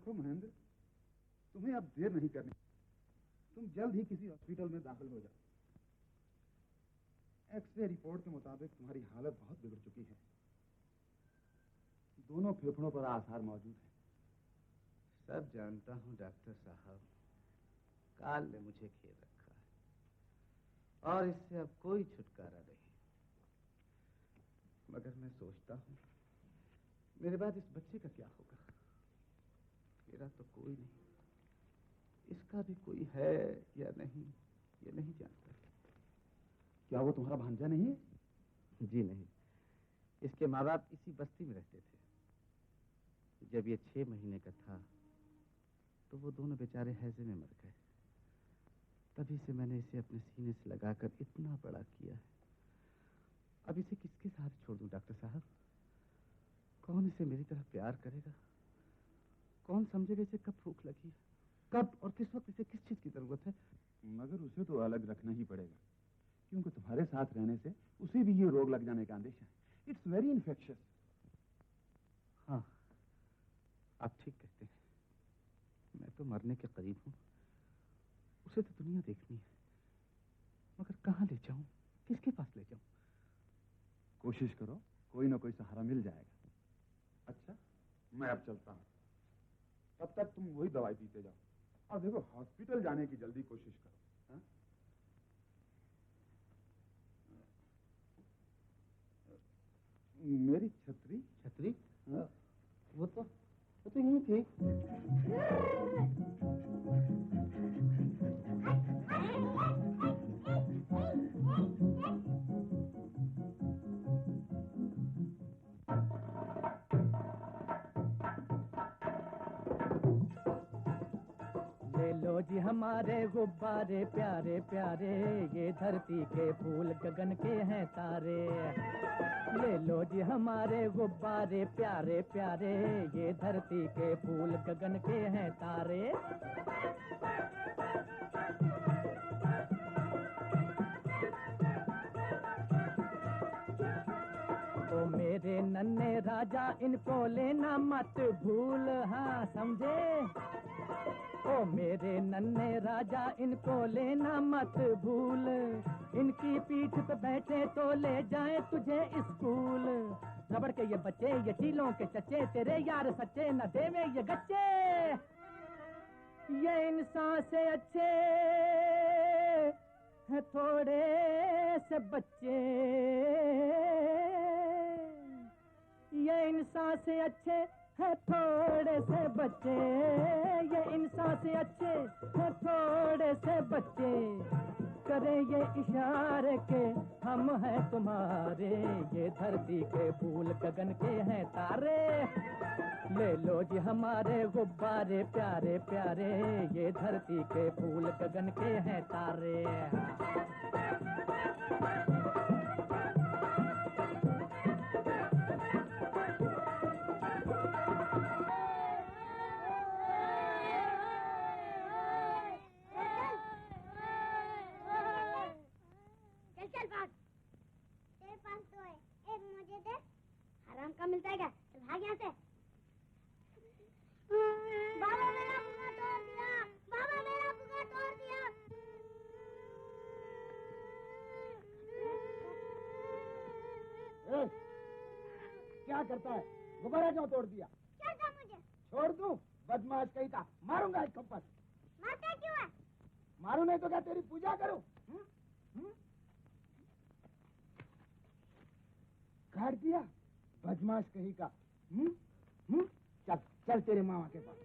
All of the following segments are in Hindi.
देखो महेंद्र, तुम्हें अब देर नहीं करनी। तुम जल्द ही किसी हॉस्पिटल में दाखिल हो जाओ। एक्सरे रिपोर्ट के मुताबिक तुम्हारी हालत बहुत बिगड़ चुकी है। दोनों फेफड़ों पर आसार मौजूद हैं। सब जानता हूं डॉक्टर साहब, काल ने मुझे घेर रखा है और इससे अब कोई छुटकारा नहीं। मगर मैं सोचता हूं मेरे बाद इस बच्चे का क्या होगा। मेरा तो कोई नहीं, इसका भी कोई है या नहीं ये नहीं जानता। क्या वो तुम्हारा भांजा नहीं है? जी नहीं, इसके माँ बाप इसी बस्ती में रहते थे। जब ये 6 महीने का था तो वो दोनों बेचारे हैजे में मर गए। तभी से मैंने इसे अपने सीने से लगाकर इतना बड़ा किया है। अब इसे किसके सहारे छोड़ दूं डॉक्टर साहब? कौन इसे मेरी तरह प्यार करेगा? कौन समझेगा इसे कब भूख लगी है, कब और किस वक्त इसे किस चीज की जरूरत है? मगर उसे तो अलग रखना ही पड़ेगा, क्योंकि तुम्हारे साथ रहने से उसे भी ये रोग लग जाने का अंदेशा है। It's very infectious. हाँ, आप ठीक कहते हैं। मैं तो मरने के करीब हूं। उसे तो दुनिया देखनी है, मगर कहां ले जाऊं, किसके पास ले जाऊं? कोशिश करो, कोई ना कोई सहारा मिल जाएगा। अच्छा, मैं अब चलता हूं। तब तक तुम वही दवाई पीते जाओ और देखो हॉस्पिटल जाने की जल्दी कोशिश करो। हा? मेरी छतरी? छतरी? वो तो यहीं थी। ले लो जी हमारे गुब्बारे प्यारे प्यारे, ये धरती के फूल गगन के हैं तारे। ले लो जी हमारे गुब्बारे प्यारे प्यारे, ये धरती के फूल गगन के हैं तारे। ओ मेरे नन्हे राजा इनको लेना मत भूल, हाँ समझे? ओ मेरे नन्हे राजा इनको लेना मत भूल, इनकी पीठ पे बैठे तो ले जाए तुझे स्कूल। रबड़ के ये बच्चे, ये चीलों के चच्चे, तेरे यार सच्चे न देवे ये गच्चे। ये इंसान से अच्छे है थोड़े से बच्चे, ये इंसान से अच्छे है थोड़े से बच्चे, ये इंसान से अच्छे है थोड़े से बच्चे। करे ये इशारे के हम हैं तुम्हारे, ये धरती के फूल गगन के हैं तारे। ले लो जी हमारे गुब्बारे प्यारे प्यारे, ये धरती के फूल गगन के हैं तारे। मिलता है क्या? चल भाग यहाँ से। बाबा मेरा पुआ तोड़ दिया, बाबा मेरा पुआ तोड़ दिया। क्या करता है? गुब्बारा क्यों तोड़ दिया? छोड़ दो मुझे। छोड़ दूं? बदमाश कहीं का, मारूंगा एक थप्पड़। मारता क्यों है? मारू नहीं तो क्या तेरी पूजा करूं? काट दिया बदमाश कहीं का। चल चल तेरे मामा के पास।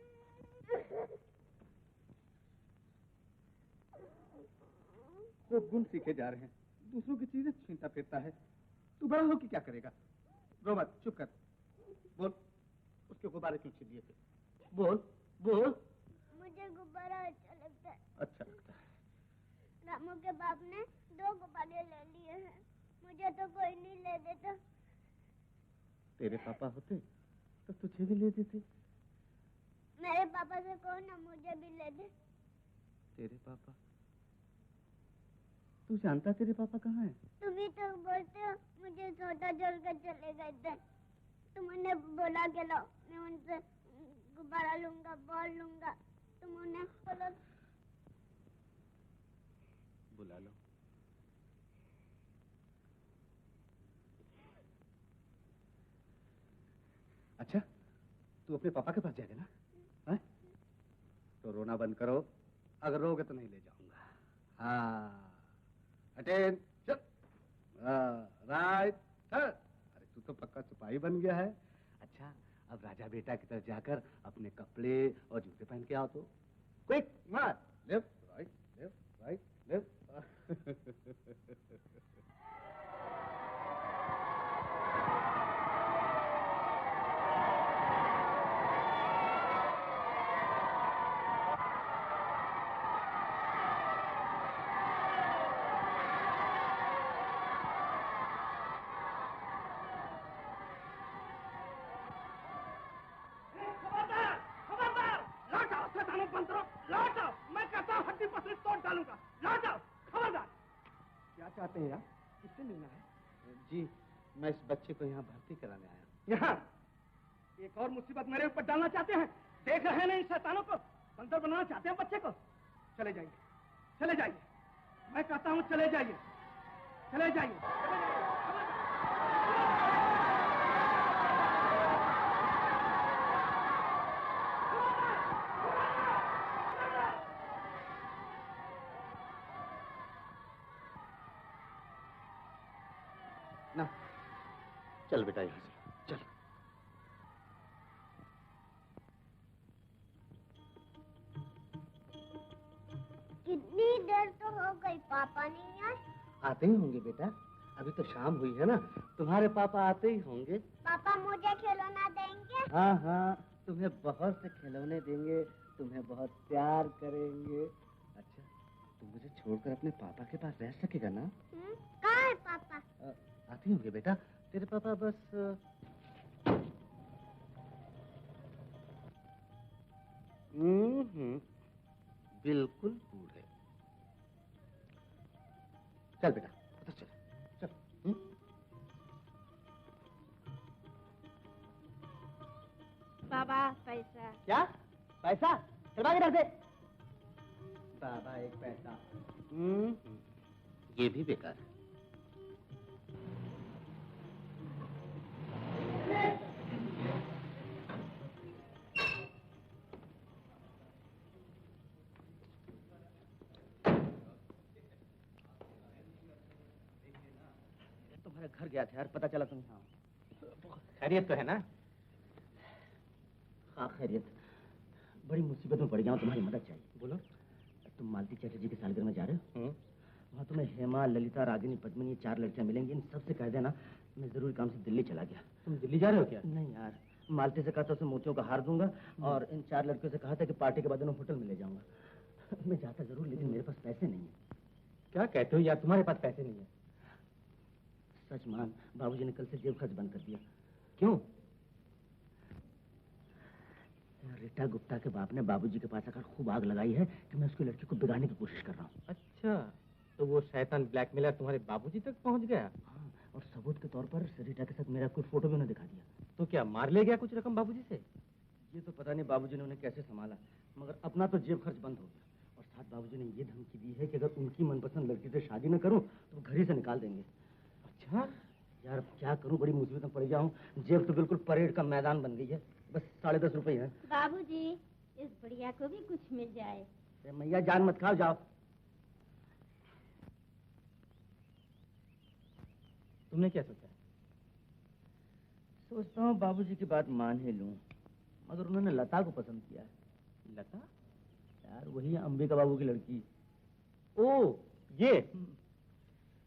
खूब गुण सीखे जा रहे हैं, दूसरों की चीजें छीनता फिरता है। तू बड़ा हो कि क्या करेगा? रो मत, चुप कर। बोल, उसके गुब्बारे क्यों छीन लिए थे? बोल बोल। मुझे गुब्बारा अच्छा लगता है। अच्छा लगता है? रामू के बाप ने 2 गुब्बारे ले लिए हैं, मुझे तो कोई नहीं ले देता। तेरे पापा होते तो तुझे भी ले देते। मेरे पापा से कहो ना मुझे भी ले दे। तेरे पापा? तू जानता तेरे पापा कहाँ हैं? तुम ही तो बोलते हो मुझे छोटा छोड़ कर चले गए थे। तुमने बोला के लो, मैं उनसे गुब्बारा लूंगा, बॉल लूंगा। तुम उन्हें बोलो। बुला लो। अच्छा, तू अपने पापा के पास जाएगा ना? हैं? तो रोना बंद करो, अगर रोगे तो नहीं ले जाऊंगा। हाँ, अटेंशन, राइट। अरे तू तो पक्का सिपाही बन गया है। अच्छा, अब राजा बेटा की तरफ जाकर अपने कपड़े और जूते पहन के आओ तो। क्विक मार, left right left right left. चाहते हैं आप? किससे मिलना है? जी, मैं इस बच्चे को यहाँ भर्ती कराने आया हूँ। यहाँ एक और मुसीबत मेरे ऊपर डालना चाहते हैं? देख रहे हैं ना इन शैतानों को? बंदर बनाना चाहते हैं बच्चे को? चले जाइए, चले जाइए। मैं कहता हूँ चले जाइए, चले जाइए। ना, चल बेटा यहाँ से, चल। कितनी देर तो हो गई, पापा नहीं आए? आते ही होंगे बेटा, अभी तो शाम हुई है ना, तुम्हारे पापा आते ही होंगे। पापा मुझे खिलौना देंगे? हाँ हाँ, तुम्हें बहुत से खिलौने देंगे, तुम्हें बहुत प्यार करेंगे। अच्छा, तुम मुझे छोड़कर अपने पापा के पास रह सकेगा ना? कहाँ है पापा? आते होंगे बेटा, तेरे पापा बस बिल्कुल बूढ़े। चल बेटा, उधर चल, चल। बाबा पैसा। क्या पैसा? चलवा के रख दे। बाबा एक पैसा। ये भी बेकार है। तुम्हारे घर गया था यार, पता चला तुम यहाँ हो। खैरियत तो है ना? हाँ खैरियत। बड़ी मुसीबत में पड़ गया हूँ, तुम्हारी मदद चाहिए। बोलो। तुम मालती चटर्जी की सालगिरह में जा रहे हो? वहाँ तुम्हें हेमा, ललिता, रागिनी, पद्मिनी, 4 लड़कियाँ मिलेंगी। इन सबसे कह देना मैं जरूरी काम से दिल्ली चला गया। तुम दिल्ली जा रहे हो क्या? नहीं यार, मालती से कहा था उसे मोतियों का हार दूंगा और इन 4 लड़कियों से कहा था कि पार्टी के बाद उन्हें होटल में ले जाऊंगा। मैं जाता जरूर, लेकिन मेरे पास पैसे नहीं है। क्या कहते हो यार, तुम्हारे पास पैसे नहीं है? सच मान, बाबूजी ने कल से जेब खर्च बंद कर दिया। क्यों? रीटा गुप्ता के बाप ने बाबूजी के पास आकर खूब आग लगाई है कि मैं उसकी लड़की को बिगाड़ने की कोशिश कर रहा हूँ। अच्छा, तो वो शैतान ब्लैकमेलर तुम्हारे बाबूजी तक पहुंच गया? हाँ, और सबूत के तौर पर रीटा के साथ मेरा कोई फोटो भी उन्हें दिखा दिया। तो क्या मार ले गया कुछ रकम बाबूजी से? ये तो पता नहीं बाबूजी ने उन्हें कैसे संभाला, मगर अपना तो जेब खर्च बंद हो गया। और साथ बाबूजी ने ये धमकी दी है कि अगर उनकी मनपसंद लड़की से शादी न करूं तो घर ही से निकाल देंगे। अच्छा यार, अब क्या करूं, बड़ी मुसीबत में पड़ गया हूं। जेब तो बिल्कुल परेड का मैदान बन गई है। बस 10.5 रुपए है। बाबूजी, इस बढ़िया को भी कुछ मिल जाए। मैया जान मत खाओ, जाओ। तुमने क्या सोचा? सोचता हूँ बाबूजी की बात मान ही लूं, मगर उन्होंने लता को पसंद किया है। लता? यार वही अंबिका बाबू की लड़की। ओ ये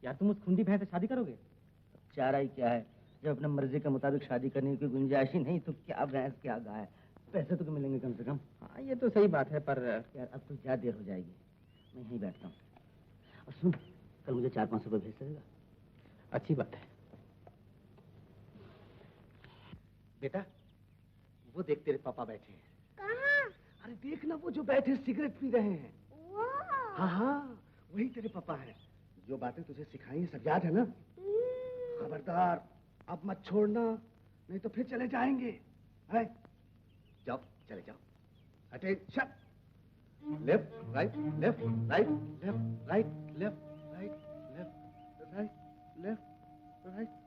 यार, तुम उस खुंडी भैंस से शादी करोगे? चारा ही क्या है, जब अपने मर्जी के मुताबिक शादी करने की गुंजाइश ही नहीं तो क्या भैंस क्या गाय। पैसे तो मिलेंगे कम से कम। हाँ ये तो सही बात है, पर यार अब तो ज्यादा देर हो जाएगी, मैं यहीं बैठता हूँ। और सुन, कल मुझे 4-5 रुपए भेज सकेगा? अच्छी बात है। बेटा, वो देख तेरे पापा बैठे हैं। कहाँ? अरे देख ना, वो जो बैठे सिगरेट पी रहे हैं। वाह! हाँ हाँ, वही तेरे पापा हैं। जो बातें तुझे सिखाई सब याद है ना? खबरदार, अब मत छोड़ना, नहीं तो फिर चले जाएंगे। है? जाओ चले जाओ। Attention, left right left right left right left right left right left right.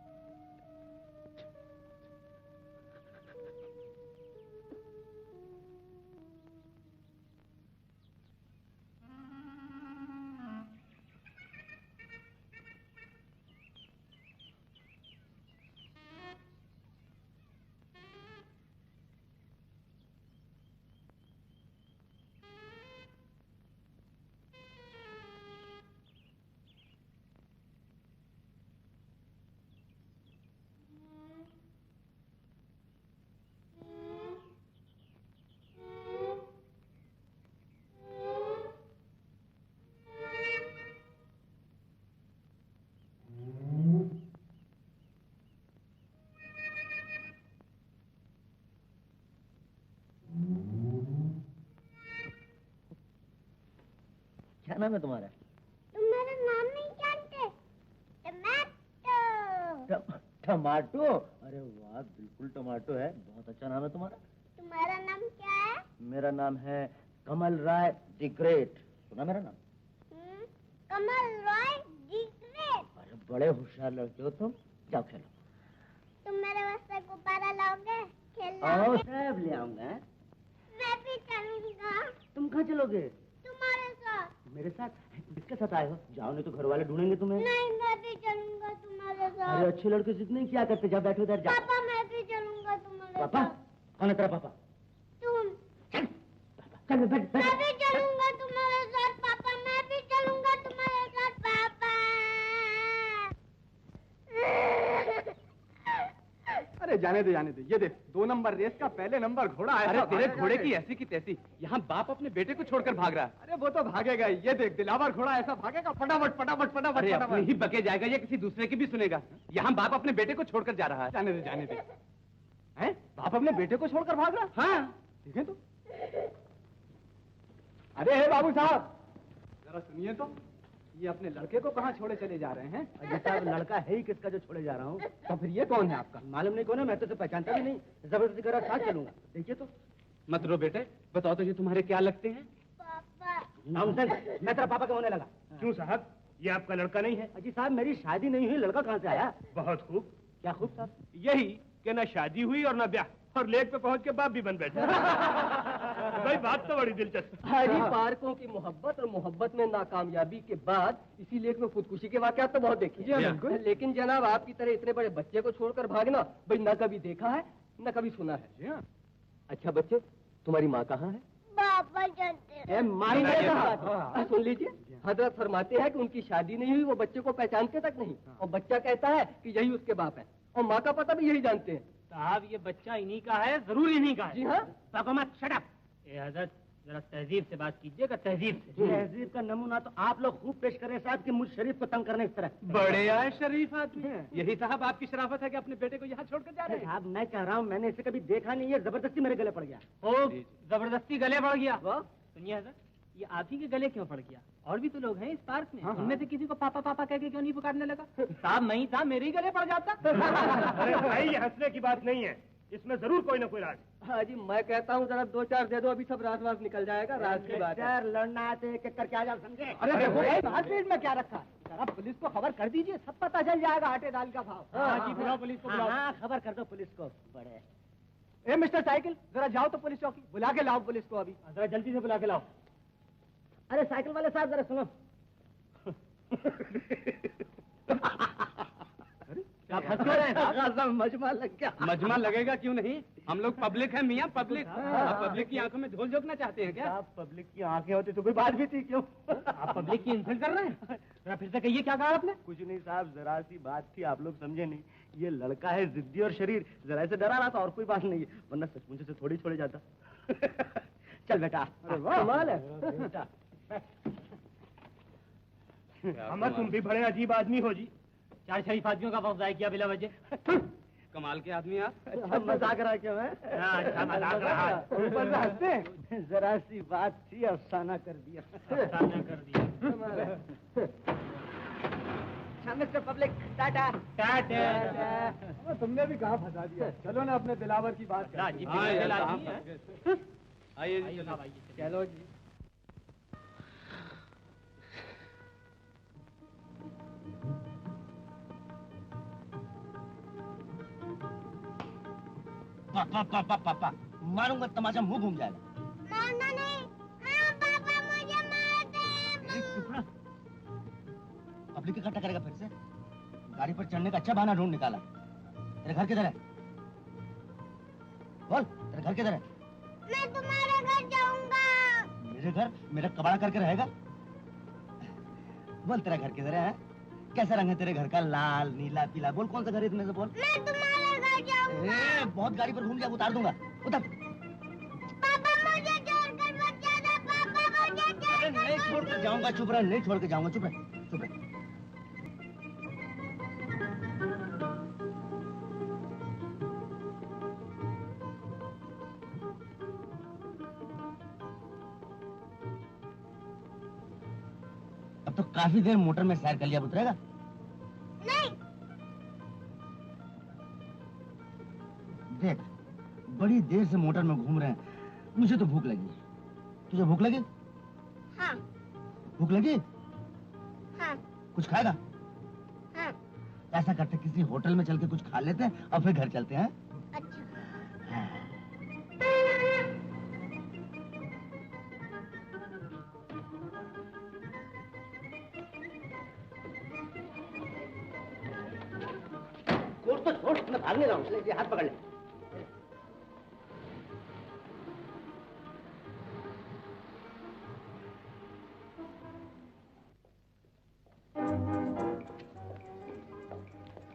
क्या नाम है तुम्हारा? तुम मेरा नाम नहीं जानते? टमाटो। टमाटो? अरे वाह, बिल्कुल टमाटो है। बहुत अच्छा नाम है तुम्हारा। तुम्हारा नाम क्या है? मेरा नाम है कमल राय द ग्रेट। सुना मेरा नाम? Kamal Rai the great. अरे बड़े होशियार लड़के हो तुम। जाओ खेलो। तुम मेरे वास्ते गुब्बारा लाओगे? खेलना सब ले आऊंगा। मैं भी चलूंगा। तुम कहाँ चलोगे? तुम्हारे साथ। मेरे साथ? किसके साथ आए हो? जाओ, नहीं तो घर वाले ढूंढेंगे तुम्हें। नहीं, मैं भी चलूंगा तुम्हारे साथ। अरे अच्छे लड़के जिद नहीं किया करते। जा बैठो इधर। जा पापा, मैं भी चलूंगा तुम्हारे साथ। पापा? कौन है तेरा पापा? तुम। चल बैठ। मैं भी चलूंगा तुम्हारे साथ पापा, मैं भी चलूंगा तुम्हारे साथ पापा। अरे जाने दे जाने दे। ये देख, 2 नंबर रेस का पहले नंबर घोड़ा है। अरे तेरे घोड़े की ऐसी की तैसी, यहाँ बाप अपने बेटे को छोड़कर भाग रहा है। अरे वो तो भागेगा ही। ये देख, दिलावर घोड़ा ऐसा भागेगा, फटाफट फटाफट फटाफट। अरे अपने ही बके जाएगा या किसी दूसरे की भी सुनेगा? यहाँ बाप अपने बेटे को छोड़कर जा रहा है। जाने दे जाने दे। हैं? बाप अपने बेटे को छोड़कर भाग रहा? हाँ, ठीक है तो। अरे हे बाबू साहब, जरा सुनिए तो, ये अपने लड़के को कहाँ छोड़े चले जा रहे हैं? अजी साहब, लड़का है ही किसका जो छोड़े जा रहा हूँ? तो फिर ये कौन है आपका? मालूम नहीं कौन है, मैं तो पहचानता भी नहीं। जबरदस्ती करा साथ चलूंगा। देखिए तो। मत रो बेटे, बताओ तो ये तुम्हारे क्या लगते हैं? पापा। नॉनसेंस, मैं तेरा पापा का होने लगा। क्यों साहब, ये आपका लड़का नहीं है? अजी साहब, मेरी शादी नहीं हुई, लड़का कहाँ से आया? बहुत खूब। क्या खूब साहब? यही कि न शादी हुई और न ब्याह, और लेक पे पहुंच के बाप भी बन बैठा। भाई बात तो बड़ी दिलचस्प। हरी पार्कों की मोहब्बत और मोहब्बत में नाकामयाबी के बाद इसी लेक में खुदकुशी के वाकयात तो बहुत देखे। लेकिन जनाब, आपकी तरह इतने बड़े बच्चे को छोड़कर भागना भाई न कभी देखा है न कभी सुना है। अच्छा बच्चे, तुम्हारी माँ कहाँ है? पापा जानते हैं। सुन लीजिए, हजरत फरमाते हैं कि उनकी शादी नहीं हुई, वो बच्चे को पहचानते तक नहीं, और बच्चा कहता है कि यही उसके बाप है, और माँ का पता भी यही जानते हैं। साहब, ये बच्चा इन्हीं का है, जरूर इन्हीं का है। जी हाँ। पापा मत शट अप। ए हजरत, जरा तहजीब से बात कीजिएगा, तहजीब से। तहजीब का नमूना तो आप लोग खूब पेश करें साहब, कि मुझ शरीफ को तंग करने इस तरह। बड़े आए शरीफ आदमी। यही साहब आपकी शराफत है कि अपने बेटे को यहाँ छोड़कर जा रहे हैं। साहब, मैं कह रहा हूँ, मैंने इसे कभी देखा नहीं है, जबरदस्ती मेरे गले पड़ गया। ओ, जबरदस्ती गले पड़ गया। सुनिए हजरत, ये आप ही के गले क्यों पड़ गया? और भी तो लोग हैं इस पार्क में, उनमें से किसी को पापा पापा कह के क्यों नहीं पुकारने लगा? साहब, मैं ही था, मेरे ही गले पड़ जाता। अरे भाई, ये हंसने की बात नहीं है, इसमें जरूर कोई ना कोई राज। हाँ जी, मैं कहता हूँ जरा 2-4 दे दो, अभी सब राज वाज निकल जाएगा। राज की बात है। लड़ना है तो एक एक करके आ जाओ, समझे? अरे में क्या रखा? जरा पुलिस को खबर कर दीजिए, सब पता चल जाएगा आटे दाल का भाव। हाँ जी, बुलाओ पुलिस को, बुलाओ। हाँ, खबर कर दो पुलिस को। बड़े ए मिस्टर साइकिल, जरा जाओ तो पुलिस चौकी, बुला के लाओ पुलिस को अभी। जरा जल्दी से बुला के लाओ। अरे साइकिल वाले साहब, जरा सुनो। आप हंस क्यों रहे हैं? मजमा लग गया। मजमा लगेगा क्यों नहीं? हम लोग पब्लिक है मियाँ, पब्लिक। आप पब्लिक की आंखों में धूल झोंकना चाहते हैं क्या? आप पब्लिक की आंखें होती तो कोई बात भी थी क्यों? आप पब्लिक की इंसल्ट कर रहे हैं? जरा फिर से कहिए, क्या कहा आपने? कुछ नहीं साहब, जरा सी बात थी, आप लोग समझे नहीं। ये लड़का है जिद्दी और शरीर, जरा से डरा रहा था, और कोई बात नहीं है, वरना सचमुच से थोड़ी छोड़े जाता। चल बेटा। अरे वाह, कमाल है। बेटा। अमर, तुम भी बड़े अजीब आदमी हो जी। 4 शरीफ आदमियों का वक्त जाया किया बिला वजह। कमाल के आदमी आप। मजाक रहा क्यों है? अच्छा मजाक रहा है। ऊपर से हंसते हैं। जरा सी बात थी, अफसाना कर दिया। अफसाना कर दिया। Mister public, Tata Tata. तुमने भी कहाँ फंसा दिया। चलो ना अपने दिलावर की बात करते हैं। आइए चलो जी। पापा मारूंगा, तमाशा मुंह घूम जाएगा। मारना नहीं। हाँ पापा मुझे मारते हैं। पब्लिक इकट्ठा करेगा फिर से। गाड़ी पर चढ़ने का अच्छा बहाना ढूंढ निकाला। तेरे घर किधर है? बोल, तेरे घर किधर है? मैं तुम्हारे घर जाऊंगा। मेरे घर? मेरा कबाड़ा करके रहेगा? बोल, तेरा घर किधर है? कैसा रंग है तेरे घर का? लाल, नीला, पीला? बोल, कौन सा घर है इसमें से? बोल। मैं तुम्हारे घर जाऊंगा। बहुत गाड़ी पर घूम लिया, उतार दूंगा। उतर। पापा मुझे छोड़कर मत जाना। पापा मुझे अरे नहीं छोड़ के जाऊंगा, चुप रह। नहीं छोड़ के जाऊंगा, चुप रह, चुप रह। अब तो काफी देर मोटर में सैर कर लिया, उतरेगा? नहीं। देख, बड़ी देर से मोटर में घूम रहे हैं, मुझे तो भूख लगी। तुझे भूख लगी? हाँ। भूख लगी? हाँ। कुछ खाएगा? हाँ। ऐसा करते किसी होटल में चल के कुछ खा लेते हैं और फिर घर चलते हैं। अच्छा। कोट तो छोड़, मैं भागने रहा हूँ। ये हाथ पकड़ ले।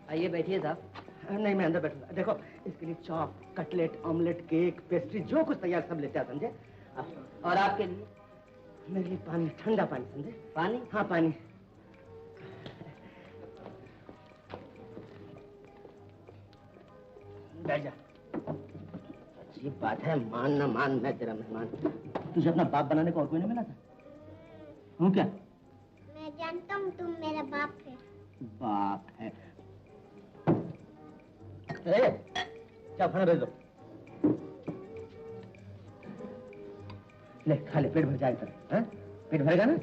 आइए बैठिए साहब। नहीं, मैं अंदर बैठूंगा। देखो, इसके लिए chop, cutlet, omelette, cake, pastry, जो कुछ तैयार सब लेते हैं, समझे? और आपके लिए? मेरे लिए पानी, ठंडा पानी, समझे? पानी? हाँ, पानी। बैठ जा। अजीब बात है, मान ना मान, मैं तेरा मेहमान। तुझे अपना बाप बनाने को और कोई नहीं मिला था? हूँ क्या? मैं जानता हूँ तुम मेरा बाप है। बाप है। क्या खाना भेज दो। ले, खा ले, पेट भर जाएगा तेरा। हाँ? पेट भरेगा ना?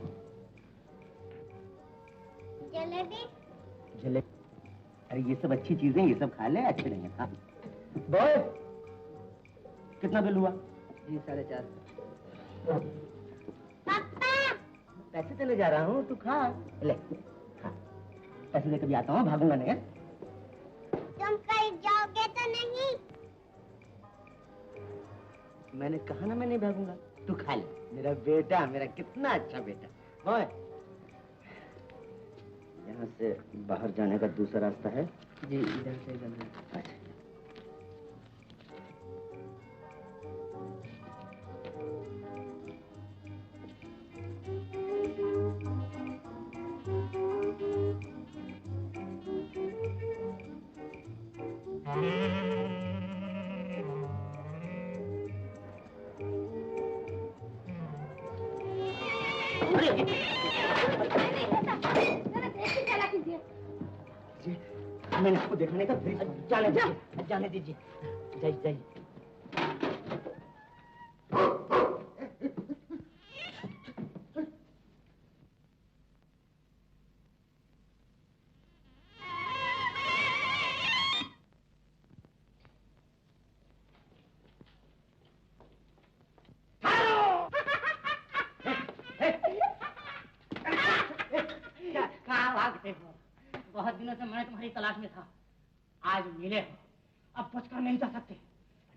जलेबी? जलेबी? अरे ये सब अच्छी चीजें, ये सब खा ले, अच्छे नहीं है। खा। बॉय, कितना बिल हुआ? जी 4.5। पापा। पैसे देने जा रहा हूँ, तू खा। ले, खा। पैसे लेकर भी आता हूँ, भागूंगा नहीं। तुम कहीं जाओगे तो नहीं? मैंने कहा ना मैं नहीं भागूंगा। तू खा ले। मेरा बेटा, मेरा कितना अच्छा बेटा। बॉय, यहाँ से बाहर जाने का दूसरा रास्ता है? जी इधर से जाना है। अच्छा। मैंने इसको देखा नहीं था। जाने दीजिए। जाइए। बहुत दिनों से मैं तुम्हारी तलाश में था, आज मिले हो। अब बचकर नहीं जा सकते।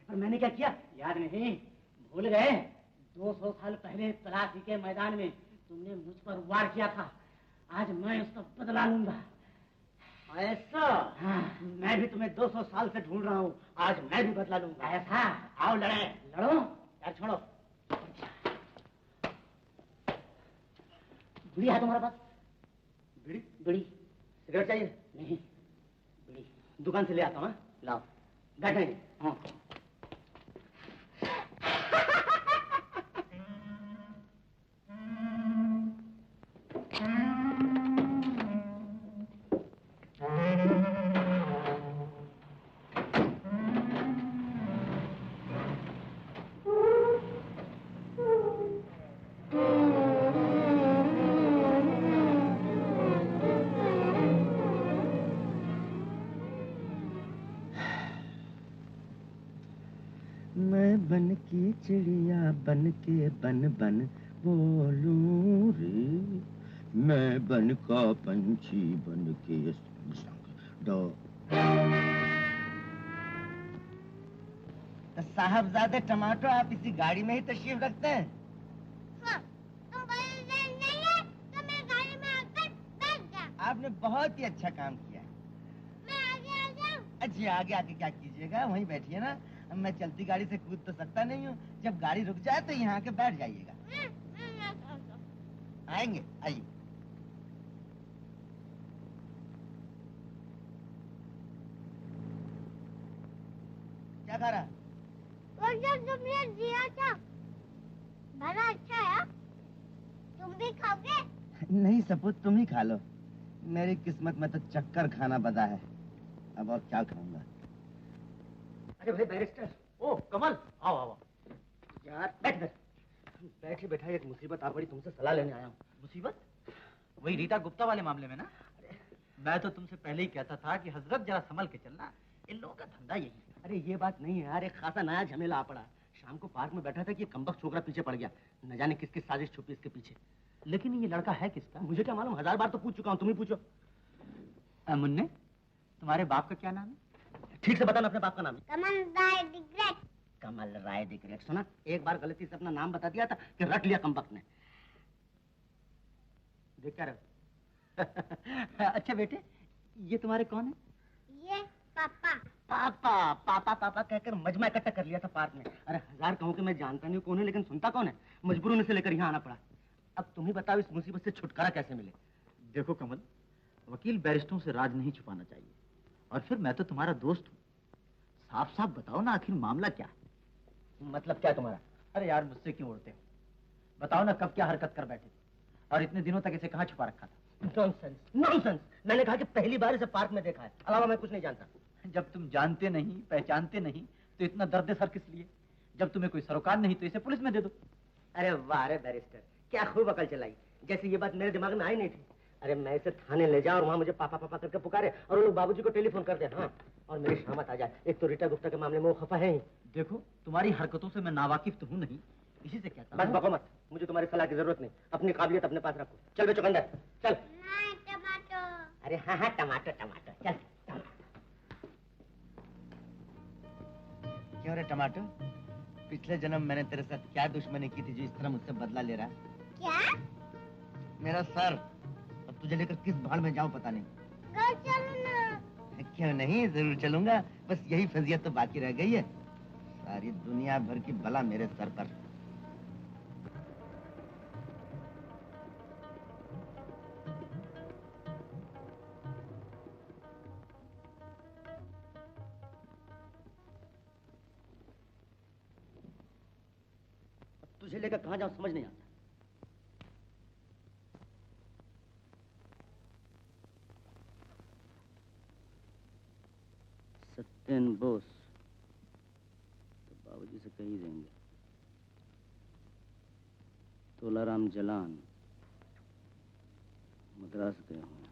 पर मैंने क्या किया? याद नहीं? भूल गए? 200 साल पहले तलाशी के मैदान में तुमने मुझ पर वार किया था। आज मैं उसका बदला लूंगा। ऐसा? हाँ। मैं भी तुम्हें 200 साल से ढूंढ रहा हूँ, आज मैं भी बदला लूंगा। ऐसा? आओ लड़े। लड़ो यार, छोड़ो। बीड़ी है तुम्हारे पास? बीड़ी? सिगरेट चाहिए? नहीं, बीड़ी। दुकान से ले आता हूँ। लाओ। बैठेंगे? हाँ। मैं बन की चिड़िया बन के बन बन बोलूं रे, मैं बन का पंछी बन के दो। साहबजादे टमाटो, आप इसी गाड़ी में ही तशरीफ रखते हैं? हाँ, तुम नहीं है तो मैं गाड़ी में आकर बैठ जा। आपने बहुत ही अच्छा काम किया है। मैं आगे आ जाऊं? अच्छा, आगे आके क्या कीजिएगा, वहीं बैठिए ना। मैं चलती गाड़ी से कूद तो सकता नहीं हूँ, जब गाड़ी रुक जाए तो यहाँ आके बैठ जाइएगा। आएंगे, आइए। क्या खा रहा? वो जो तुमने दिया था बड़ा अच्छा है। तुम भी खाओगे? नहीं सपूत, तुम ही खा लो। मेरी किस्मत में तो चक्कर खाना बदा है, अब और क्या खाऊंगा। अरे भाई बैरिस्टर, ओ कमल, आओ आओ यार, बैठ बैठ। बैठे बैठा एक मुसीबत आ पड़ी, तुमसे सलाह लेने आया हूँ। मुसीबत? वही रीटा गुप्ता वाले मामले में ना? मैं तो तुमसे पहले ही कहता था कि हजरत जरा संभल के चलना, इन लोगों का धंधा यही है। अरे ये बात नहीं है यार, एक खासा नया झमेला आ पड़ा। शाम को पार्क में बैठा था कि कमबख्त छोकरा पीछे पड़ गया, न जाने किसकी साजिश छुपी इसके पीछे। लेकिन ये लड़का है किसका? मुझे क्या मालूम, 1000 बार तो पूछ चुका हूँ, तुम ही पूछो। मुन्ने, तुम्हारे बाप का क्या नाम है? ठीक से बताना अपने बाप का नाम। Kamal Rai the great. Kamal Rai the great. सुना, एक बार गलती से अपना नाम बता दिया था कि रट लिया कमबख्त ने। देख क्या रहे? अच्छा बेटे, ये तुम्हारे कौन है? ये पापा। पापा पापा पापा कहकर मजमा इकट्ठा कर लिया था पार्क में। अरे 1000 कहूं कि मैं जानता नहीं कौन है, लेकिन सुनता कौन है। मजबूरन से लेकर यहाँ आना पड़ा। अब तुम ही बताओ, इस मुसीबत से छुटकारा कैसे मिले? देखो कमल, वकील बैरिस्टरों से राज नहीं छुपाना चाहिए, और फिर मैं तो तुम्हारा दोस्त हूँ। साफ साफ बताओ ना, आखिर मामला क्या है? मतलब क्या तुम्हारा? अरे यार, मुझसे क्यों उड़ते हो? बताओ ना, कब क्या हरकत कर बैठे थे, और इतने दिनों तक इसे कहाँ छुपा रखा था? Nonsense, nonsense. मैंने कहा कि पहली बार इसे पार्क में देखा है, अलावा मैं कुछ नहीं जानता। जब तुम जानते नहीं, पहचानते नहीं, तो इतना दर्द सर किस लिए? जब तुम्हें कोई सरोकार नहीं तो इसे पुलिस में दे दो। अरे वाह रे बैरिस्टर, क्या खूब अकल चलाई, जैसे ये बात मेरे दिमाग में आई नहीं थी। अरे मैं इसे थाने ले जाऊं और वहां मुझे पापा पापा करके पुकारे, और वो लोग बाबूजी को टेलीफोन कर दे, हाँ, और मेरी शामत आ जाए। एक तो रीटा गुप्ता के मामले में वो खफा है ही। देखो, तुम्हारी हरकतों से मैं नावाकिफ तो हूँ नहीं, इसी से कहता बस बको मत, मुझे तुम्हारी सलाह की जरूरत नहीं। अपनी काबिलियत अपने पास रखो। चल बे चुकंदर, चल। नहीं, टमाटो। अरे हाँ हाँ, टमाटर टमाटर, चल। क्यों रे टमाटो, पिछले जन्म मैंने तेरे साथ क्या दुश्मनी की थी जो इस तरह मुझसे बदला ले रहा है? क्या? मेरा सर। अब तुझे लेकर किस भाड़ में जाऊं पता नहीं। घर चलो ना। क्यों नहीं, जरूर चलूंगा, बस यही फजियत तो बाकी रह गई है। सारी दुनिया भर की बला मेरे सर पर। तुझे लेकर कहाँ जाऊं समझ नहीं आता। सत्यन बोस तो बाबूजी से कह ही देंगे। तोलाराम जलान मद्रास गए हुए।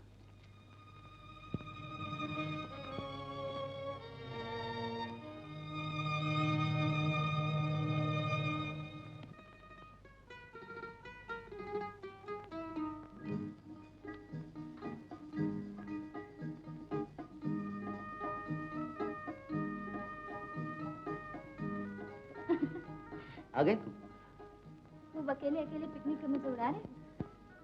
आ गए तुम? खूब अकेले अकेले पिकनिक के मजे उड़ा रहे हैं।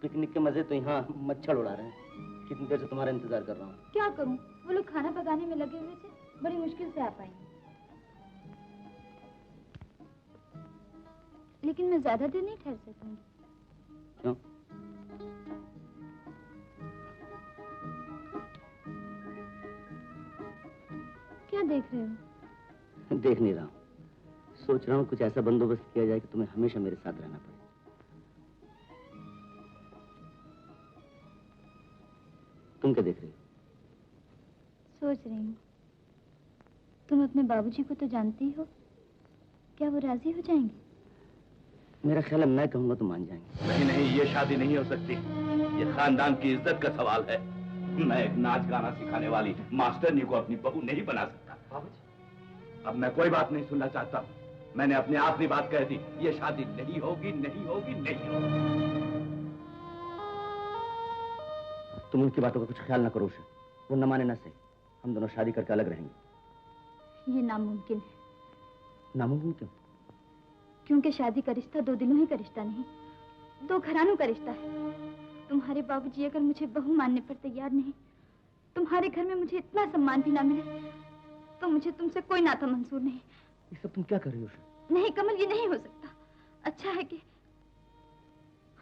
पिकनिक के मजे तो यहाँ मच्छर उड़ा रहे हैं। कितनी देर से तुम्हारा इंतजार कर रहा हूँ। क्या करूं, वो लोग खाना पकाने में लगे हुए थे, बड़ी मुश्किल से आ पाएंगे। लेकिन मैं ज्यादा देर नहीं ठहर सकूंगी। क्यों? क्या देख रहे हो? देख नहीं रहा हूँ, सोच रहा हूँ कुछ ऐसा बंदोबस्त किया जाए कि तुम्हें हमेशा मेरे साथ रहना पड़े। तुम क्या देख रही हो? सोच रही हूँ, तुम अपने बाबूजी को तो जानती हो, क्या वो राजी हो जाएंगे? मेरा ख्याल है मैं कहूंगा तो मान जाएंगे। नहीं नहीं, ये शादी नहीं हो सकती। ये खानदान की इज्जत का सवाल है। मैं एक नाच गाना सिखाने वाली मास्टरनी को अपनी बहू नहीं बना सकता। बाबूजी, अब मैं कोई बात नहीं सुनना चाहता। मैंने अपनी आखिरी बात कह दी, ये शादी नहीं होगी, नहीं होगी, नहीं होगी। तुम उनकी बातों का कुछ ख्याल ना करो उषा, वो न माने न सही, हम दोनों शादी करके अलग रहेंगे। ये नामुमकिन है। नामुमकिन क्यों? क्योंकि शादी का रिश्ता दो दिलों ही का रिश्ता नहीं, दो घरानों का रिश्ता है। तुम्हारे बाबूजी अगर मुझे बहू मानने पर तैयार नहीं, तुम्हारे घर में मुझे इतना सम्मान भी ना मिले, तो मुझे तुमसे कोई नाता मंजूर नहीं। ये सब तुम क्या कर रही हो उषा? नहीं कमल, ये नहीं हो सकता। अच्छा है कि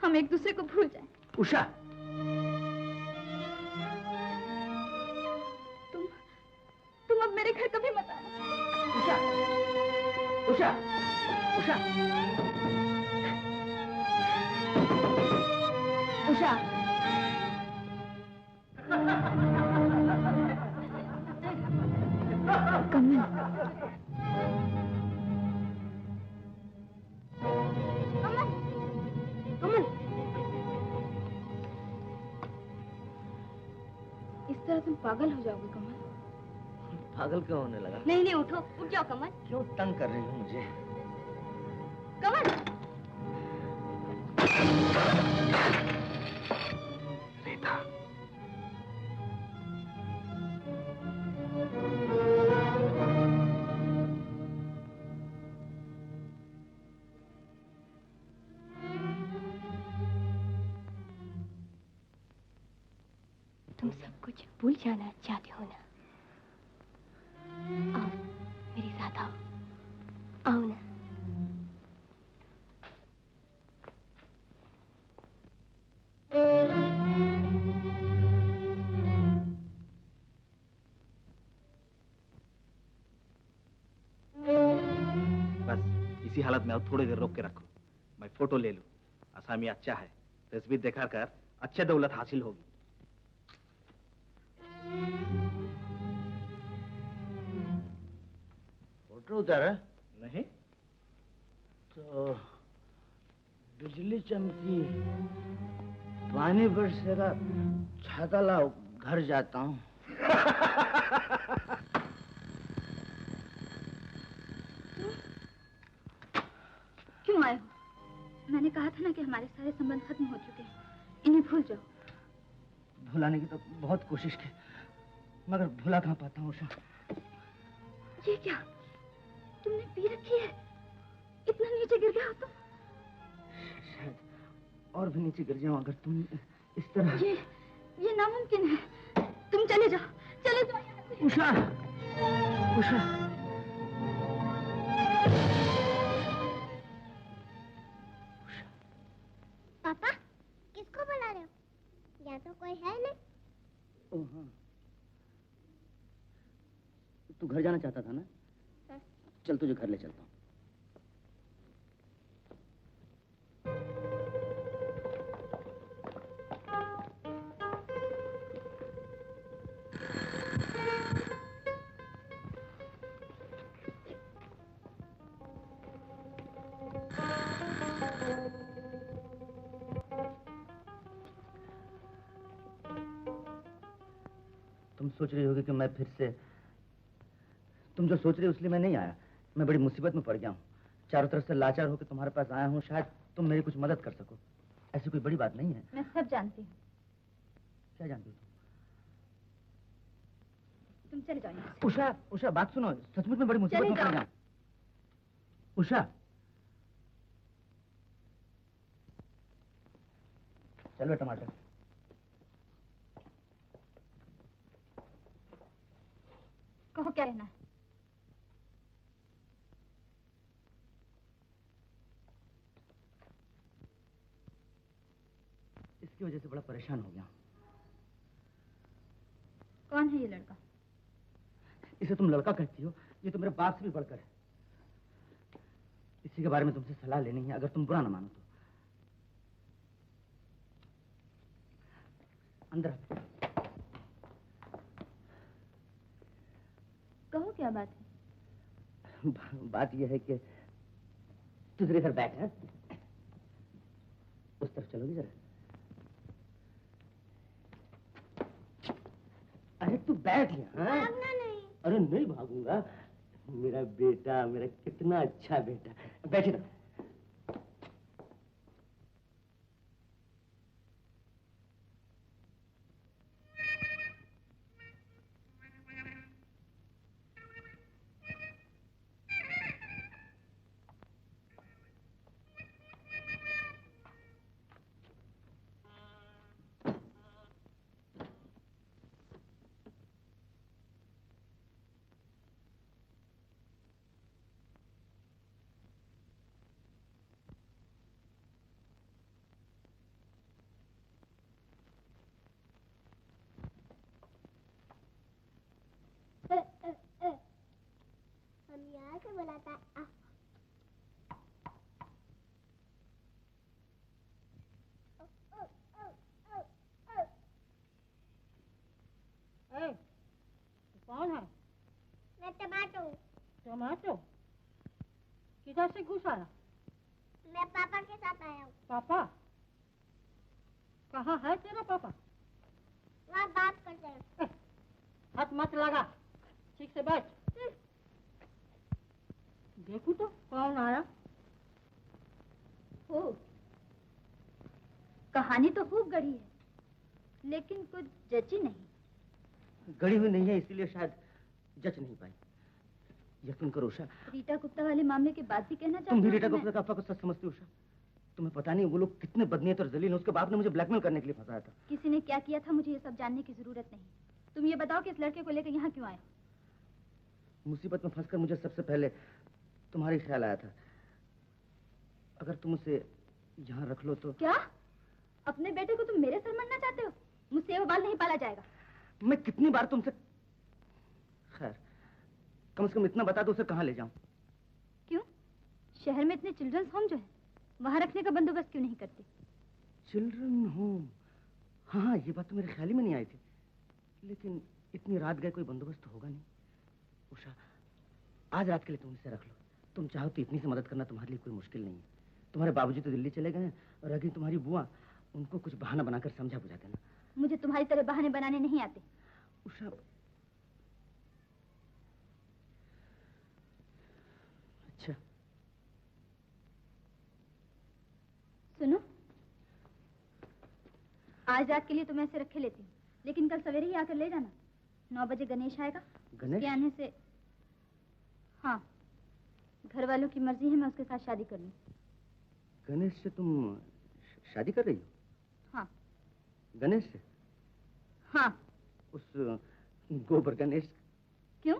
हम एक दूसरे को भूल जाएं। उषा, तुम अब मेरे घर कभी मत आना। उषा, उषा, उषा, उषा। कमल, कमल, इस तरह तुम पागल हो जाओगे कमल। पागल क्यों होने लगा? नहीं नहीं, उठो, उठ जाओ कमल। क्यों तंग कर रही हो मुझे? कमल, रीता, तुम सब कुछ भूल जाना चाहते हो ना? आओ मेरे साथ आओ, आओ ना। बस इसी हालत में अब थोड़ी देर रोक के रखो, मैं फोटो ले लूं। आसामी अच्छा है, तस्वीर देखा कर अच्छे दौलत हासिल होगी। फोटो उतारा? नहीं तो बिजली चमकी, पानी बरसेगा, छाता लाओ, घर जाता हूँ। क्यों आए हो? मैंने कहा था ना कि हमारे सारे संबंध खत्म हो चुके हैं, इन्हें भूल जाओ। भुलाने की तो बहुत कोशिश की, मगर भुला कहाँ पाता हूँ उषा। ये क्या तुमने पी रखी है? इतना नीचे गिर गया हो तुम? शायद और भी नीचे गिर जाऊं अगर तुम इस तरह। ये नामुमकिन है। तुम चले जाओ, चले जाओ यहाँ से। उषा, उषा। पापा, किसको बुला रहे हो? यहाँ तो कोई है नहीं। ओह हाँ, तू घर जाना चाहता था ना? हाँ। चल तुझे घर ले चलता हूँ। तुम सोच रही होगी कि मैं फिर से, तुम जो सोच रही हो इसलिए मैं नहीं आया। मैं बड़ी मुसीबत में पड़ गया हूँ, चारों तरफ से लाचार होकर तुम्हारे पास आया हूँ। शायद तुम मेरी कुछ मदद कर सको। ऐसी कोई बड़ी बात नहीं है। मैं सब जानती हूँ। क्या जानती हो तुम चले जाओ यहाँ से। उषा, उषा बात सुनो, सचमुच में बड़ी मुसीबत में पड़ गया हूँ। उषा, चलो टमाटर। कहो क्या कहना है? इसकी वजह से बड़ा परेशान हो गया। कौन है ये लड़का? इसे तुम लड़का कहती हो, ये तो मेरे बाप से भी बढ़कर है। इसी के बारे में तुमसे सलाह लेनी है, अगर तुम बुरा ना मानो तो। अंदर कहो क्या बात है? बात यह है कि तू जरा इधर बैठ है, उस तरफ चलोगी जरा। अरे तू बैठ यहाँ। भागना नहीं। अरे नहीं भागूंगा, मेरा बेटा, मेरा कितना अच्छा बेटा। बैठिए ना। हम यहाँ से बुलाता है। कौन है? मैं टमाटो। टमाटो? किधर से घुस आया? मैं पापा के साथ आया हूँ। पापा? कहाँ है तेरा पापा? वहाँ बात करते हैं। हाथ मत लगा, ठीक से बैठ। देखो तो कौन आया। हो, कहानी तो खूब गढ़ी है, लेकिन कुछ जची नहीं। गढ़ी हुई नहीं है, इसीलिए शायद जच नहीं पाई। यकीन करो उषा, रीटा गुप्ता वाले मामले के बाद भी कहना चाहती तुम भी हो रीटा कि गुप्ता का अफवाह को सच समझती हो उषा? तुम्हें पता नहीं वो लोग कितने बदनीयत और जलील हैं। उसके बाप ने मुझे ब्लैकमेल करने के लिए फंसाया था। किसी ने क्या किया था मुझे ये सब जानने की जरूरत नहीं। तुम ये बताओ कि इस लड़के को लेकर यहाँ क्यों आए? मुसीबत में फंसकर मुझे सबसे पहले तुम्हारी ख्याल आया था। अगर तुम उसे यहाँ रख लो तो। क्या? अपने बेटे को तुम मेरे सर मरना चाहते हो? मुझसे ये बाल नहीं पाला जाएगा। मैं कितनी बार तुमसे, खैर कम से कम इतना बता दो उसे कहाँ ले जाऊं? क्यों? शहर में इतने चिल्ड्रंस होम जो है, वहाँ रखने का बंदोबस्त क्यों नहीं करते? Children home? हाँ हाँ, ये बात तो मेरे ख्याल ही में नहीं आई थी। लेकिन इतनी रात गए कोई बंदोबस्त तो होगा नहीं। उषा, आज रात के लिए तुम इसे रख लो। तुम चाहो तो इतनी सी मदद करना तुम्हारे लिए कोई मुश्किल नहीं है। तुम्हारे बाबूजी तो दिल्ली चले गए हैं और अगर तुम्हारी बुआ, उनको कुछ बहाना बनाकर समझा बुझा देना। मुझे तुम्हारी तरह बहाने बनाने नहीं आते। उषा, अच्छा सुनो, आज रात के लिए तो मैं इसे रखे लेती हूँ, लेकिन कल सवेरे ही आकर ले जाना। 9 बजे गणेश आएगा। गणेश? उसके आने से, हाँ, घर वालों की मर्जी है मैं उसके साथ शादी कर लूं। गणेश से तुम शादी कर रही हो? हाँ। गणेश से? हाँ। उस गोबर गणेश? क्यों?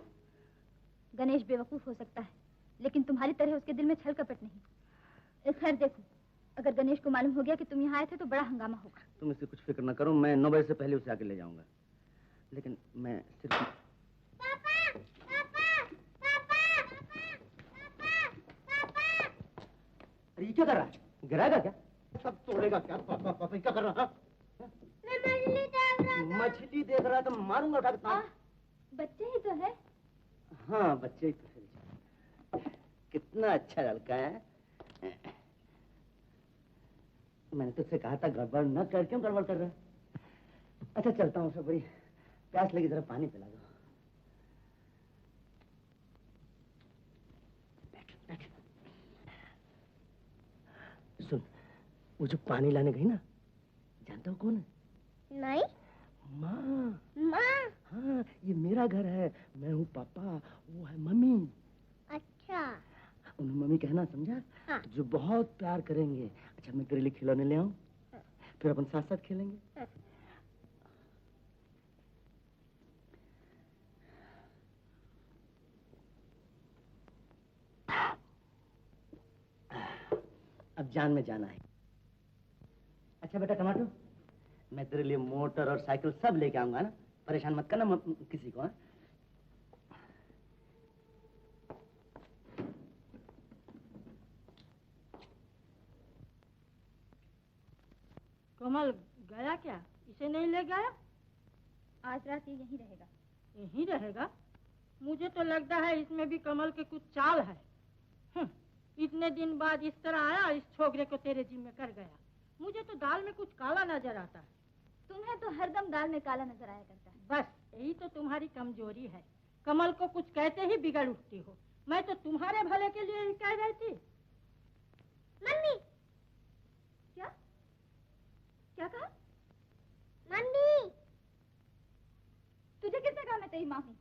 गणेश बेवकूफ हो सकता है, लेकिन तुम्हारी तरह उसके दिल में छल कपट नहीं। खैर देखो, अगर गणेश को मालूम हो गया कि तुम यहाँ आए थे तो बड़ा हंगामा होगा। तुम इससे कुछ फिक्र ना करो, मैं 9 बजे से पहले उसे आके ले जाऊंगा। लेकिन मैं सिर्फ पापा, पापा, पापा, पापा, अरे ये क्या कर रहा है? गिराएगा क्या? सब तोड़ेगा क्या? पापा पापा क्या कर रहा है? मैं मछली देख रहा था। मछली देख रहा तो मारूंगा उठा के। बच्चे ही तो है। हाँ बच्चे ही तो है। कितना अच्छा लड़का है। मैंने तुझसे कहा था गड़बड़ न कर, क्यों गड़बड़ कर रहा है? अच्छा चलता हूँ, सब बड़ी प्यास लगी, जरा पानी पिला दो। सुन, वो जो पानी लाने गई ना, जानता हो कौन है? नहीं। माँ। माँ? हाँ, ये मेरा घर है, मैं हूँ पापा, वो है मम्मी। अच्छा। उन्हें मम्मी कहना, समझा? हाँ। जो बहुत प्यार करेंगे। अच्छा मैं तेरे लिए खिलौने ले आऊं? हाँ। फिर अपन साथ साथ खेलेंगे। हाँ। अब जान में जाना है। अच्छा बेटा टमाटो, मैं तेरे लिए मोटर और साइकिल सब लेके आऊंगा ना, परेशान मत करना किसी को। हाँ? कमल गया क्या? इसे नहीं ले गया? आज रात ये यहीं रहेगा। यहीं रहेगा? मुझे तो लगता है इसमें भी कमल के कुछ चाल है। इतने दिन बाद इस तरह आया, इस छोकरे को तेरे जिम्मे कर गया। मुझे तो दाल में कुछ काला नजर आता है। तुम्हें तो हरदम दाल में काला नजर आया करता है। बस यही तो तुम्हारी कमजोरी है। कमल को कुछ कहते ही बिगड़ उठती हो। मैं तो तुम्हारे भले के लिए ही कह रही थी। मम्मी। क्या क्या कहा? मम्मी। तुझे किसने कहा मैं तेरी माँ हूँ?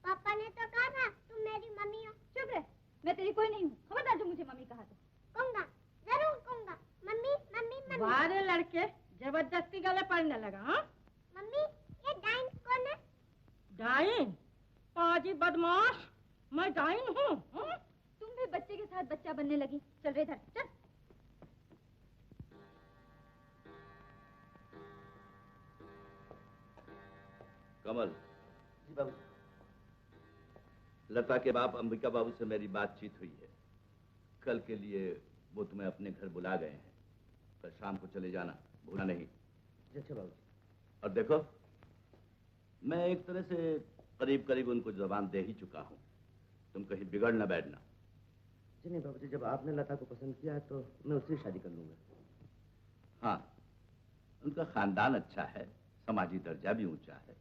पापा ने तो कहा था तुम मेरी मम्मी हो। चुप रह, मैं तेरी कोई नहीं हूँ। खबरदार जो मुझे मम्मी कहा तो। कहूंगा, जरूर कहूंगा। Mummy mummy mummy. बारे लड़के जबरदस्ती गले पड़ने लगा। हाँ मम्मी, ये डाइन कौन है? डाइन? पाजी बदमाश, मैं डाइन हूँ? तुम भी बच्चे के साथ बच्चा बनने लगी। चल रे इधर चल। कमल। जी बाबू। लता के बाप अंबिका बाबू से मेरी बातचीत हुई है। कल के लिए वो तुम्हें अपने घर बुला गए हैं। कल शाम को चले जाना, भूलना नहीं। अच्छा बाबू। और देखो, मैं एक तरह से करीब करीब उनको जबान दे ही चुका हूँ। तुम कहीं बिगड़ न बैठना। जी नहीं बाबू जी, जब आपने लता को पसंद किया है तो मैं उससे शादी कर लूंगा। हाँ, उनका खानदान अच्छा है, समाजी दर्जा भी ऊंचा है,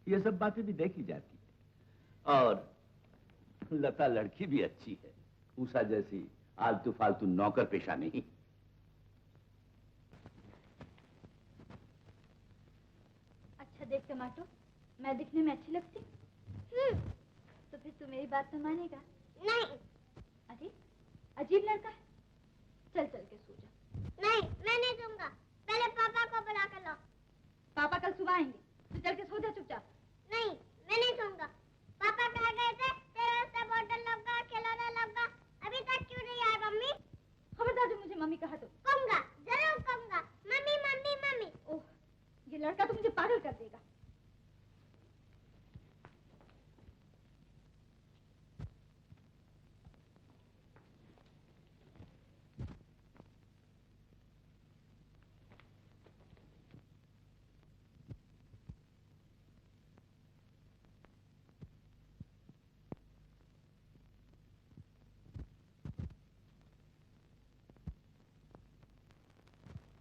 ये सब बातें भी देखी जाती है। और लता लड़की भी अच्छी है, उषा जैसी आलतू फालतू नौकर पेशा नहीं। अच्छा देख टमाटो, मैं दिखने में अच्छी लगती? तो फिर तू मेरी बात न मानेगा? नहीं। अरे अजीब लड़का है। चल चल के सो जा। नहीं, मैं नहीं दूंगा। पहले पापा को बुला कर लो। पापा कल सुबह आएंगे, तो चल के सो जा चुपचाप। नहीं, मैं नहीं दूंगा। पापा कह गए थे तेरे से बोतल लगा, खिलौना लगा। अभी तक क्यों नहीं आया मम्मी? खबरदार जो मुझे मम्मी कहा तो। कहूंगा, जरूर कहूंगा। Mummy mummy mummy. ओह, ये लड़का तो मुझे पागल कर देगा।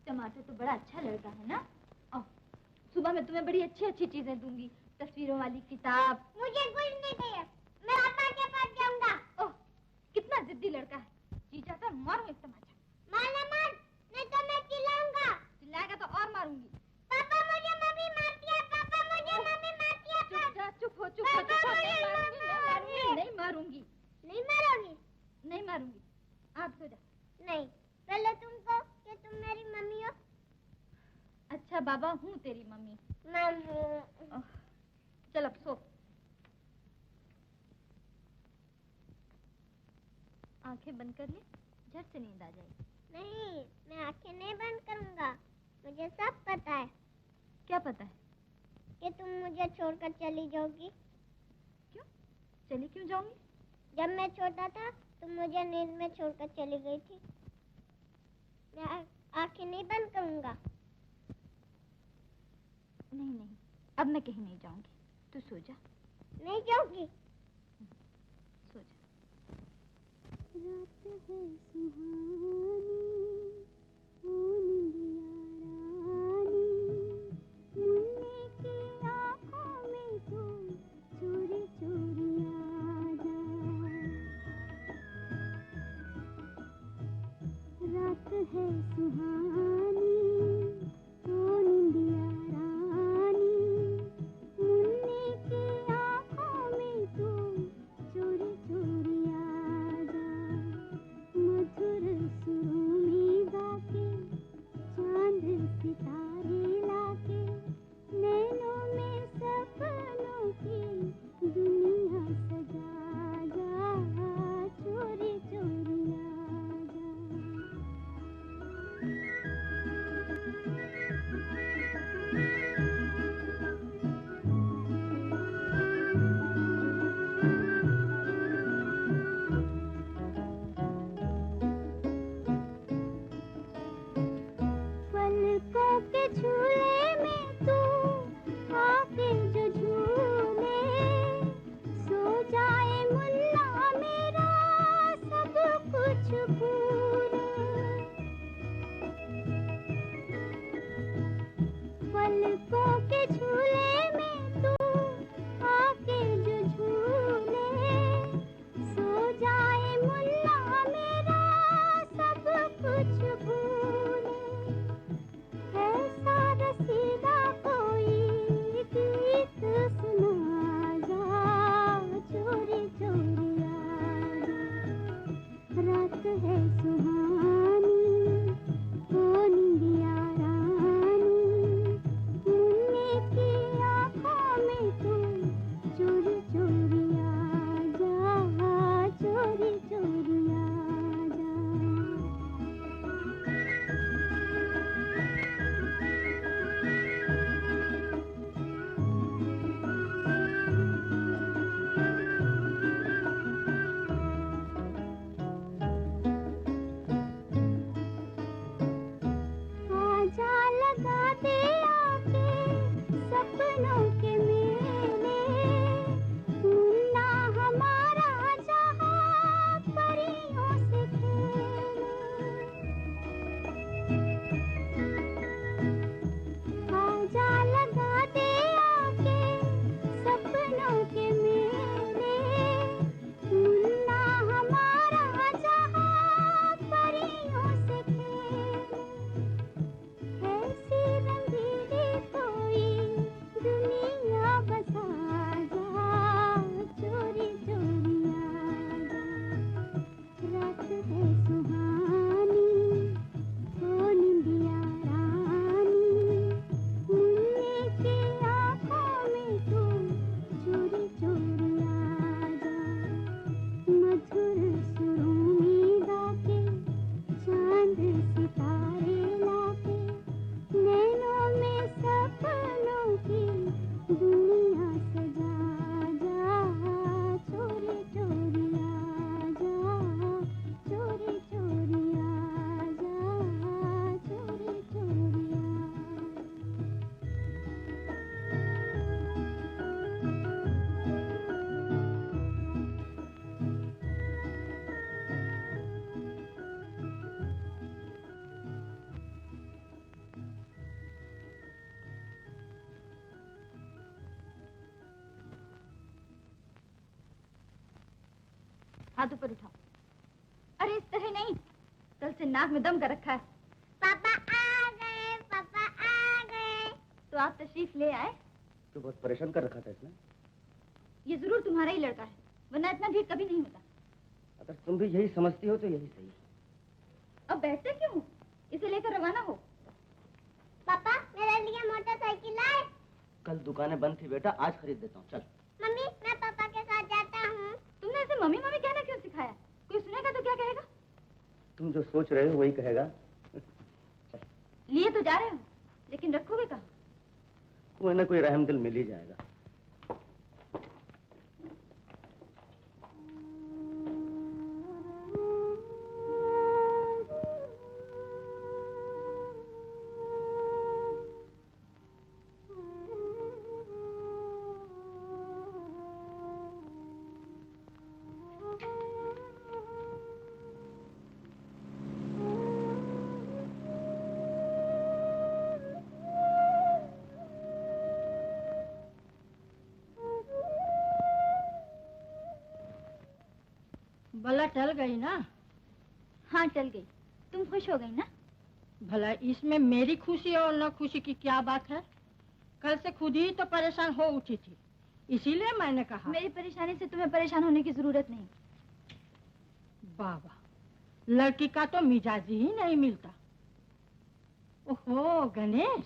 टमाटर तो बड़ा अच्छा लड़का है ना? और सुबह मैं तुम्हें बड़ी अच्छी अच्छी चीजें दूंगी, तस्वीरों वाली किताब। मुझे कुछ नहीं चाहिए, मैं पापा के पास जाऊंगा। ओह, कितना जिद्दी लड़का है। जी चाहता मारूं एक तमाचा। मारना मत, नहीं तो मैं चिल्लाऊंगा। चिल्लाएगा तो और मारूंगी। पापा मुझे मम्मी मारती है, पापा मुझे मम्मी मारती है। चुप जा, चुप हो चुप हो चुप हो। नहीं मारूंगी, नहीं मारूंगी। नहीं मारोगी? नहीं मारूंगी। आप सो जा। नहीं, पहले तुम कहो कि तुम मेरी मम्मी हो। अच्छा बाबा, हूँ तेरी मम्मी। मम्मी। चल अब सो। आंखें बंद कर ले, झट से नींद आ जाएगी। नहीं, मैं आंखें नहीं बंद करूंगा। मुझे सब पता है। क्या पता है? कि तुम मुझे छोड़कर चली जाओगी। क्यों? चली क्यों जाऊंगी? जब मैं छोटा था तुम मुझे नींद में छोड़कर चली गई थी। मैं आंखें नहीं बंद करूंगा। नहीं नहीं, अब मैं कहीं नहीं जाऊंगी। तू सो जा। नहीं जाऊंगी। सो जा। रात है सुहानी, ओ निंदिया रानी, मुन्ने की आँखों में तू चोरी चोरी आ जा। रात है सुहानी, ओ निंदिया रानी, मुन्ने की आँखों में तू चोरी चोरी आ जा। मधुर सुरों हाथ ऊपर उठाओ। अरे इस तरह नहीं, कल से नाक में दम कर रखा है। पापा आ गए, पापा आ गए। तो आप तशरीफ ले आए। तो बहुत परेशान कर रखा था इसने। ये जरूर तुम्हारा ही लड़का है, वरना इतना भीड़ कभी नहीं होता। अगर तुम भी यही समझती हो तो यही सही। अब बैठते क्यों हो? इसे लेकर रवाना हो। पापा मेरे लिए मोटरसाइकिल लाए। कल दुकानें बंद थी बेटा, आज खरीद देता हूँ। चल। मम्मी मैं पापा के साथ जाता हूँ। तुमने इसे मम्मी मम्मी कहना क्यों सिखाया? कोई सुनेगा तो क्या कहेगा? तुम जो सोच रहे हो वही कहेगा। लिए तो जा रहे हो, लेकिन रखोगे कहाँ? कोई ना कोई रहमदिल मिल ही जाएगा। भला टल गई ना? हाँ टल गई। तुम खुश हो गई ना? भला इसमें मेरी खुशी और न खुशी की क्या बात है? कल से खुद ही तो परेशान हो उठी थी, इसीलिए मैंने कहा। मेरी परेशानी से तुम्हें परेशान होने की जरूरत नहीं। बाबा, लड़की का तो मिजाज ही नहीं मिलता। ओहो गणेश,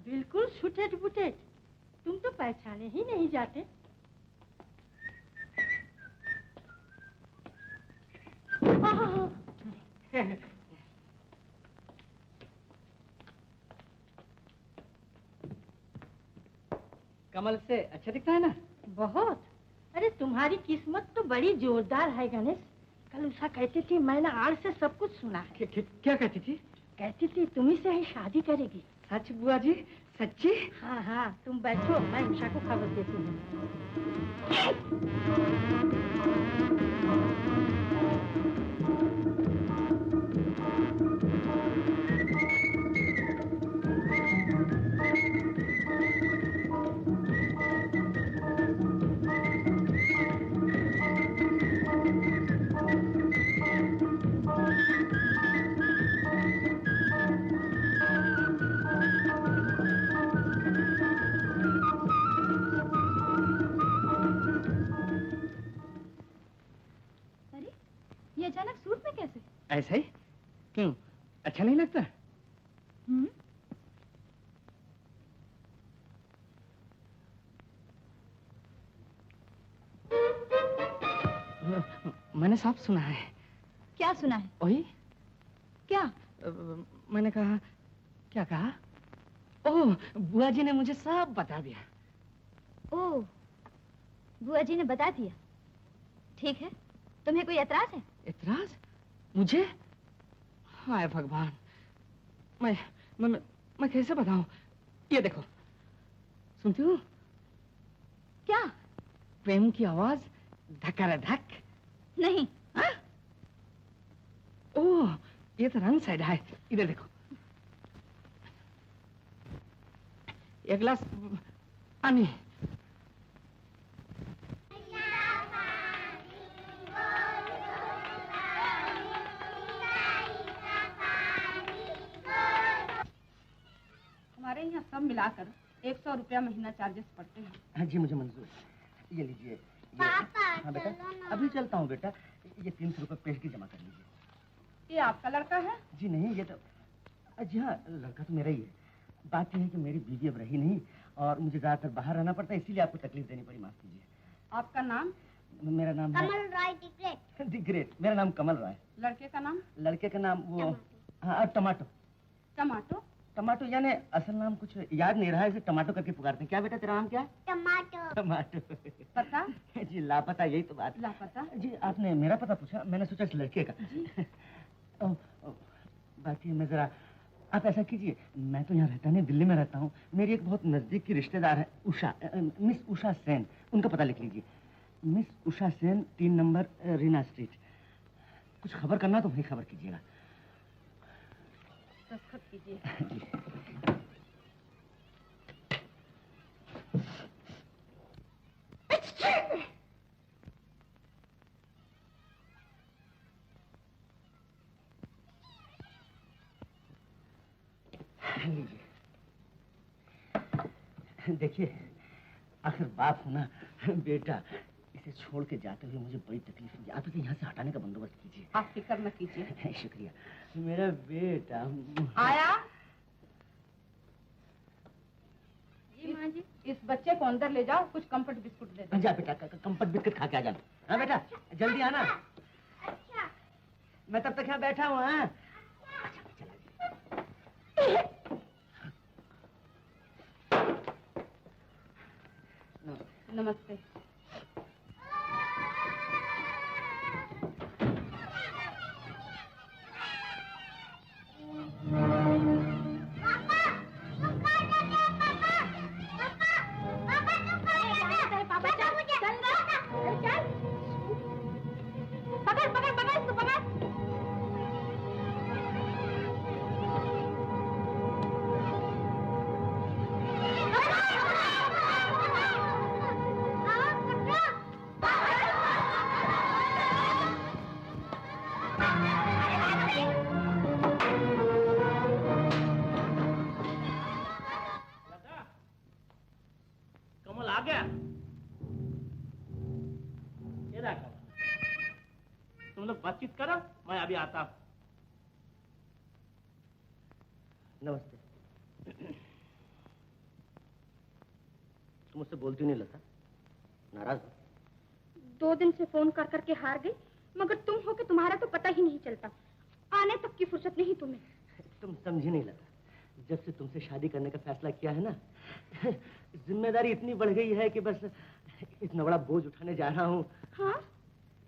बिल्कुल सुटेट बुटेट, तुम तो पहचाने ही नहीं जाते। कमल से अच्छा दिखता है ना? बहुत। अरे तुम्हारी किस्मत तो बड़ी जोरदार है गणेश। कल उषा कहती थी, मैंने आड़ से सब कुछ सुना है। क्या कहती थी? कहती थी तुम्ही से ही शादी करेगी। सच बुआ जी? सच्ची? हाँ हाँ, तुम बैठो, मैं उषा को खबर देती हूँ। ये अचानक सूट में कैसे? ऐसा ही? क्यों, अच्छा नहीं लगता? मैंने साफ सुना है। क्या सुना है? वही क्या? मैंने कहा, क्या कहा? ओह, बुआ जी ने मुझे सब बता दिया। ओह, बुआ जी ने बता दिया। ठीक है, तुम्हें कोई एतराज है? एतराज? मुझे? हाय भगवान, मैं कैसे बताऊं? ये देखो, सुनती हो? क्या? प्रेम की आवाज, धक। नहीं। हाँ? ओह, ये तो रंग साइड है। इधर देखो, एक गिलास पानी। हमारे यहाँ सब मिलाकर 100 रुपया महीना चार्जेस पड़ते हैं। हाँ जी, मुझे मंजूर है। ये लीजिए। पापा, हाँ बेटा, चलो ना। अभी चलता हूँ बेटा। ये 300 रुपये पेशगी जमा कर लीजिए। ये आपका लड़का है? जी नहीं, ये तो जी हाँ, लड़का तो मेरा ही है। बात यह है कि मेरी बीवी अब रही नहीं और मुझे ज्यादातर बाहर रहना पड़ता है, इसीलिए आपको तकलीफ देनी पड़ी, माफ कीजिए। आपका नाम? मेरा नाम है Kamal Roy the great. The great. मेरा नाम कमल रॉय। लड़के का नाम? लड़के का नाम वो हाँ, टमाटो। टमाटो? टमाटो यानी असल नाम कुछ याद नहीं रहा है, इसे टमाटो करके पुकारते हैं। क्या बेटा तेरा नाम क्या है? टमाटो। टमाटो। पता? जी लापता, यही तो बात। लापता? जी आपने मेरा पता पूछा, मैंने सोचा इस लड़के का। बाकी मैं जरा, आप ऐसा कीजिए, मैं तो यहाँ रहता नहीं, दिल्ली में रहता हूँ। मेरी एक बहुत नजदीक की रिश्तेदार है, उषा, मिस उषा सेन, उनका पता लिख लीजिए। Miss Usha Sen, 3 number Reena street. कुछ खबर करना तो वही खबर कीजिएगा। दस्तखत कीजिए। लीजिए। देखिए, आखिर बाप होना बेटा, इसे छोड़ के जाते हुए मुझे बड़ी तकलीफ हुई। आप इसे यहाँ से हटाने का बंदोबस्त कीजिए। आप फिक्र न कीजिए। शुक्रिया। मेरा बेटा आया। जी माँ जी, इस बच्चे को अंदर ले जाओ, कुछ कंफर्ट बिस्कुट दे दो। जा बेटा, कंफर्ट बिस्कुट खा के आ जाना। हाँ बेटा, जल्दी आना। अच्छा। मैं तब तक यहाँ बैठा हूँ। हाँ, नमस्ते। कमल आ गया? ये देखो, तुम लोग बातचीत करो, मैं अभी आता हूँ। नमस्ते। तुम मुझसे बोलती नहीं लता, नाराज हो? 2 दिन से फोन कर करके हार गई, मगर तुम हो कि तुम्हारा तो पता ही नहीं चलता। आने तक की फुर्सत नहीं तुम्हें। तुम समझी नहीं लता, जब से तुमसे शादी करने का फैसला किया है ना, जिम्मेदारी इतनी बढ़ गई है कि बस इतना बड़ा बोझ उठाने जा रहा हूँ। हाँ?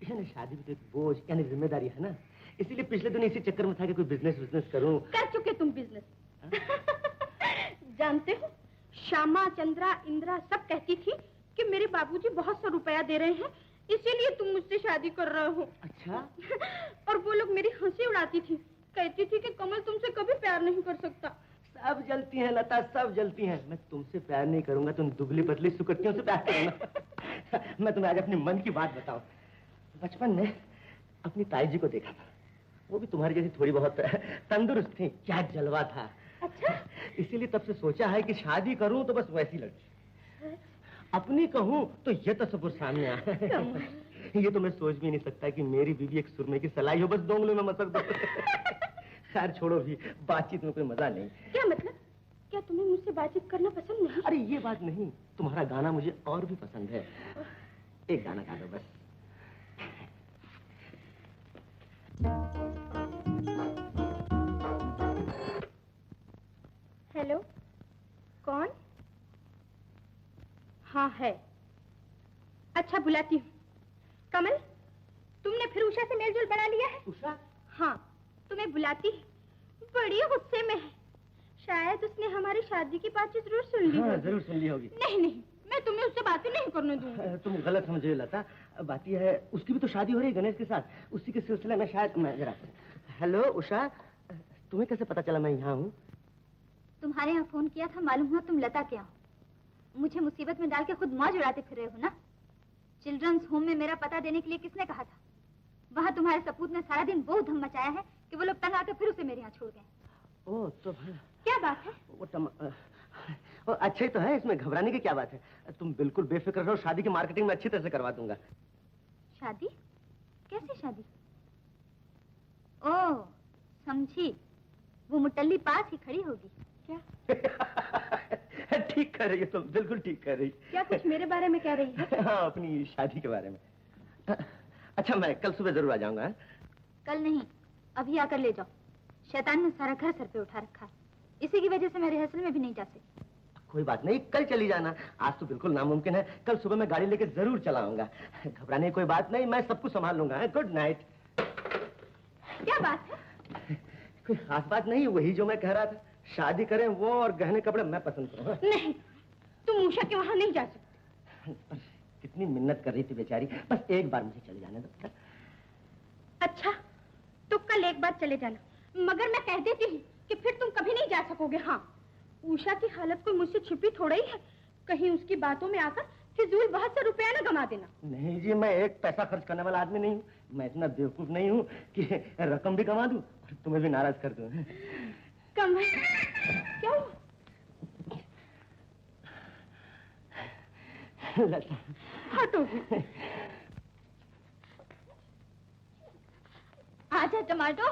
यानी शादी भी तो एक बोझ यानी जिम्मेदारी है ना, इसीलिए पिछले दिन इसी चक्कर में था कि कोई बिजनेस करूँ। कर चुके तुम बिजनेस। जानते हो, श्यामा, चंद्रा, इंद्रा सब कहती थी कि मेरे बाबूजी बहुत सा रुपया दे रहे हैं, इसीलिए तुम मुझसे शादी कर रहे हो। अच्छा? और वो लोग मेरी हंसी उड़ाती थी, कहती थी कि कमल तुमसे कभी प्यार नहीं कर सकता। सब जलती हैं लता, सब जलती हैं। मैं तुमसे प्यार नहीं करूंगा, तुम दुबली पतली सुकट्टियों से प्यार करूंगा। मैं तुम्हें आज अपनी मन की बात बताऊं। बचपन में अपनी ताई जी को देखा था, वो भी तुम्हारी जैसी थोड़ी बहुत तंदुरुस्त थी, क्या जलवा था। अच्छा? इसीलिए तब से सोचा है कि शादी करूं तो बस वैसी लड़की, अपनी कहूं तो ये तस्वीर सामने आए। ये तो मैं सोच भी नहीं सकता कि मेरी बीवी एक सुरमे की सलाई हो, बस 2 उंगलियों में मसक दो। खैर छोड़ो, भी बातचीत में कोई मजा नहीं। क्या मतलब? क्या तुम्हें मुझसे बातचीत करना पसंद नहीं? अरे ये बात नहीं, तुम्हारा गाना मुझे और भी पसंद है। एक गाना गा दो बस। हेलो, कौन? हाँ है। अच्छा बुलाती हूँ। कमल, तुमने फिर उषा से मेलजोल बना लिया है? उषा? हाँ, तुम्हें बुलाती है, बड़ी गुस्से में है। शायद उसने हमारी शादी की बातचीत जरूर सुन ली। हाँ, जरूर सुन ली होगी। नहीं नहीं, मैं तुम्हें उससे बातें नहीं करने दूंगी। तुम गलत समझ रही हो लता, बात यह है उसकी भी तो शादी हो रही है गणेश के साथ, उसी के सिलसिले में शायद मैं जरा। हेलो उषा, तुम्हें कैसे पता चला मैं यहाँ हूँ? तुम्हारे यहाँ फोन किया था, मालूम हुआ तुम लता के हो। मुझे मुसीबत में डाल के खुद मौज उड़ाते फिर रहे हो ना। चिल्ड्रंस होम में मेरा पता देने के लिए किसने कहा था? वहाँ तुम्हारे सपूत ने सारा दिन वो धम मचाया है कि वो लोग तंग आकर फिर उसे मेरे यहाँ छोड़ गए। ओह तो क्या बात है? वो अच्छा ही तो है, इसमें घबराने की क्या बात है? तुम बिल्कुल बेफिक्र रहो, शादी की मार्केटिंग में अच्छी तरह से करवा दूंगा। शादी? कैसी शादी? ओह समझी, वो मुटल्ली पास ही खड़ी होगी क्या? ठीक कर रही है तुम, बिल्कुल ठीक कर रही। क्या कुछ मेरे बारे में कह रही है? हाँ, अपनी शादी के बारे में। अच्छा, मैं कल सुबह जरूर आ जाऊंगा। कल नहीं, अभी आकर ले जाओ। शैतान ने सारा घर सर पे उठा रखा है, इसी की वजह से मैं रिहर्सल में भी नहीं जा सकती। कोई बात नहीं, कल चली जाना। आज तो बिल्कुल नामुमकिन है, कल सुबह मैं गाड़ी लेके जरूर चला आऊंगा। घबराने की कोई बात नहीं, मैं सब कुछ संभाल लूंगा। Good night. क्या बात है? कोई खास बात नहीं, वही जो मैं कह रहा था, शादी करें वो और गहने कपड़े मैं पसंद करूँ। नहीं, तुम उषा के वहाँ नहीं जा सकते। पर कितनी मिन्नत कर रही थी बेचारी, बस एक बार मुझे चले जाने दो। अच्छा, तो कल एक बार चले जाना, मगर मैं कह देती हूँ कि फिर तुम कभी नहीं जा सकोगे। हाँ, उषा की हालत कोई मुझसे छिपी थोड़ा ही है, कहीं उसकी बातों में आकर फिजूल बहुत सा रुपया न गंवा देना। नहीं जी, मैं एक पैसा खर्च करने वाला आदमी नहीं हूँ, मैं इतना बेवकूफ नहीं हूँ कि रकम भी गंवा दूं और तुम्हें भी नाराज कर दूं। कमल, क्या हुआ? लता, हटो। आजा टमाटो।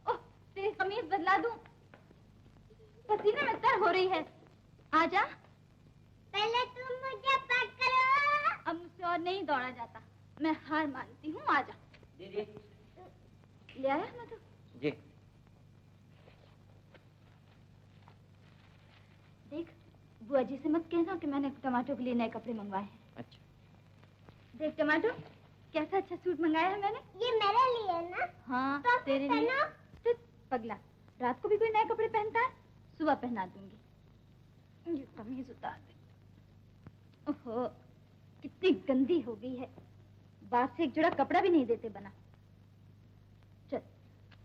ओह, तेरी कमीज बदला दूं। पसीने में तर हो रही है। आजा। पहले तुम मुझे पकड़ो। अब मुझसे और नहीं दौड़ा जाता, मैं हार मानती हूँ। आजा। दीदी। ले आया ना तो? जी। देख, बुआ जी से मत कहना कि मैंने टमाटो के लिए नए कपड़े मंगवाए हैं। अच्छा। देख टमाटो, कैसा अच्छा सूट मंगाया है मैंने। ये मेरे लिए ना? हाँ, तो तेरे लिए। तो पगला, रात को भी कोई नए कपड़े पहनता है? सुबह पहना दूंगी। ये कमीज उतार दे। ओहो, कितनी गंदी हो गई है। बात से एक जोड़ा कपड़ा भी नहीं देते बना। चल,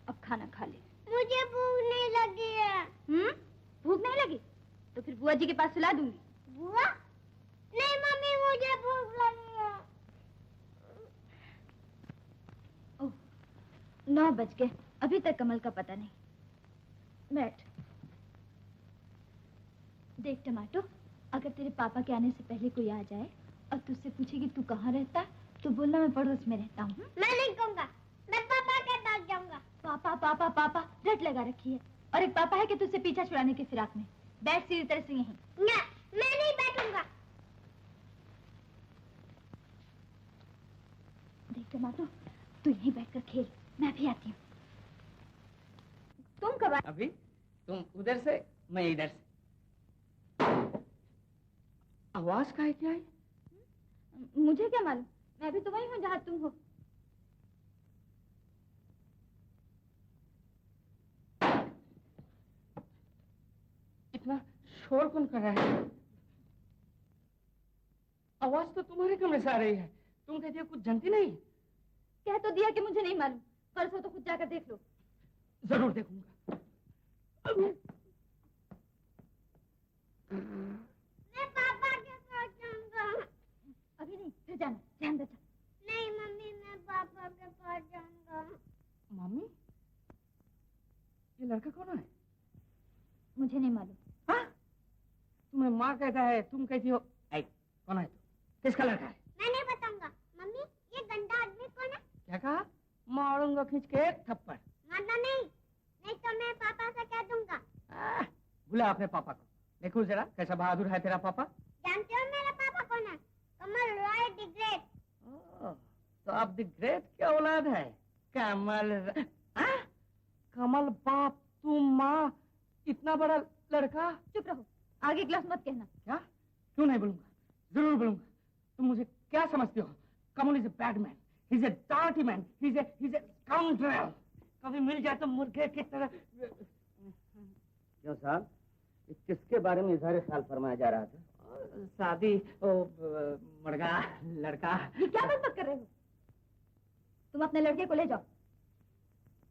अब खाना खा ले। मुझे भूख नहीं लगी है। भूख नहीं लगी? तो फिर बुआ जी के पास सुला दूंगी। बुआ? नहीं मम्मी, मुझे भूख लगी है। 9 बज गए, अभी तक कमल का पता नहीं। बैठ। देख टमाटो, अगर तेरे पापा के आने से पहले कोई आ जाए और तुझसे पूछे कि तू कहाँ रहता है, तो बोलना मैं पड़ोस में रहता हूँ। मैं नहीं कहूँगा, मैं पापा के पास जाऊंगा। पापा पापा पापा रट लगा रखी है। और एक पापा है कि तुझसे पीछा छुड़ाने की फिराक में। बैठ सीधी तरह से यहीं। ना, मैं नहीं बैठूंगा। देख टमाटो, तू यहीं बैठकर खेल, मैं भी आती हूँ। तुम कब आए? अभी तुम उधर से, मैं इधर से। आवाज काहे क्या है? मुझे क्या मालूम, मैं भी तो वही हूँ जहाँ तुम हो। इतना शोर कौन कर रहा है? आवाज तो तुम्हारे कमरे से आ रही है। तुम कहती हो कुछ जानती नहीं? कह तो दिया कि मुझे नहीं मालूम। परसों तो खुद जाकर देख लो। जरूर देखूंगा। मैं पापा के पास जाऊंगा। अभी नहीं, फिर जाना, ध्यान रखना। नहीं मम्मी, मैं पापा के पास जाऊंगा। मम्मी, ये लड़का कौन है? मुझे नहीं मालूम। हाँ? तुम्हें माँ कहता है, तुम कहती हो ऐ, कौन है तू? किसका लड़का है? मैं नहीं बताऊंगा। मम्मी, ये गंदा आदमी कौन है? क्या कहा? मारूंगा खींच के एक थप्पड़। मारना नहीं, नहीं तो मैं पापा से कह दूंगा। बुला अपने पापा को। देखो जरा कैसा बहादुर है तेरा पापा। जानते हो मेरा पापा कौन है? Kamal Roy the great. तो आप द ग्रेट क्या औलाद है? कमल कमल बाप, तुम माँ, इतना बड़ा लड़का। चुप रहो, आगे क्लास मत कहना। क्या? क्यों नहीं बोलूंगा? जरूर बोलूंगा। तुम मुझे क्या समझते हो? Kamal is a bad man, he is a dirty man, he is a scoundrel. कभी मिल जाए तो मुर्गे की तरह। क्यों साहब, किसके बारे में इजहार ख्याल फरमाया जा रहा था? शादी, मर्गा, लड़का। ये क्या बात कर रहे हो? तुम अपने लड़के को ले जाओ।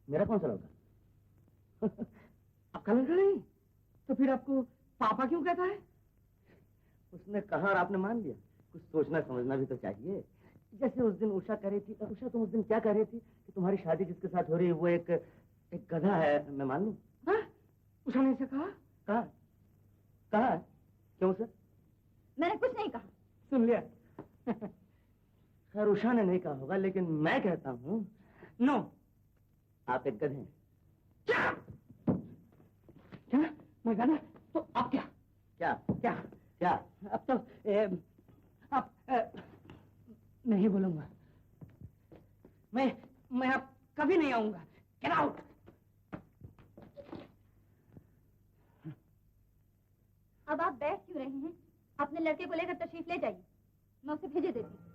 मेरा कौन सा लड़का? आपका लड़का नहीं? तो फिर आपको पापा क्यों कहता है? उसने कहा और आपने मान लिया। कुछ सोचना समझना भी तो चाहिए। जैसे उस दिन उषा कह रही थी, उषा तुम उस दिन क्या कह रही थी कि तुम्हारी शादी जिसके साथ हो रही है वो एक गधा है, मैं मान लूं? हाँ? उषा ने इसे कहा? कहा? कहा? क्यों सर? मैंने कुछ नहीं कहा। सुन लिया। खैर उषा ने नहीं कहा होगा, लेकिन मैं कहता हूँ नो, आप एक गधे हैं। क्या? मैं गधा? तो आप क्या? क्या? क्या? क्या? अब तो अब नहीं बोलूंगा। मैं अब कभी नहीं आऊंगा। Get out. अब आप बैठ क्यों रहे हैं? अपने लड़के को लेकर तशरीफ ले जाइए, मैं उसे भेजे देती हूँ।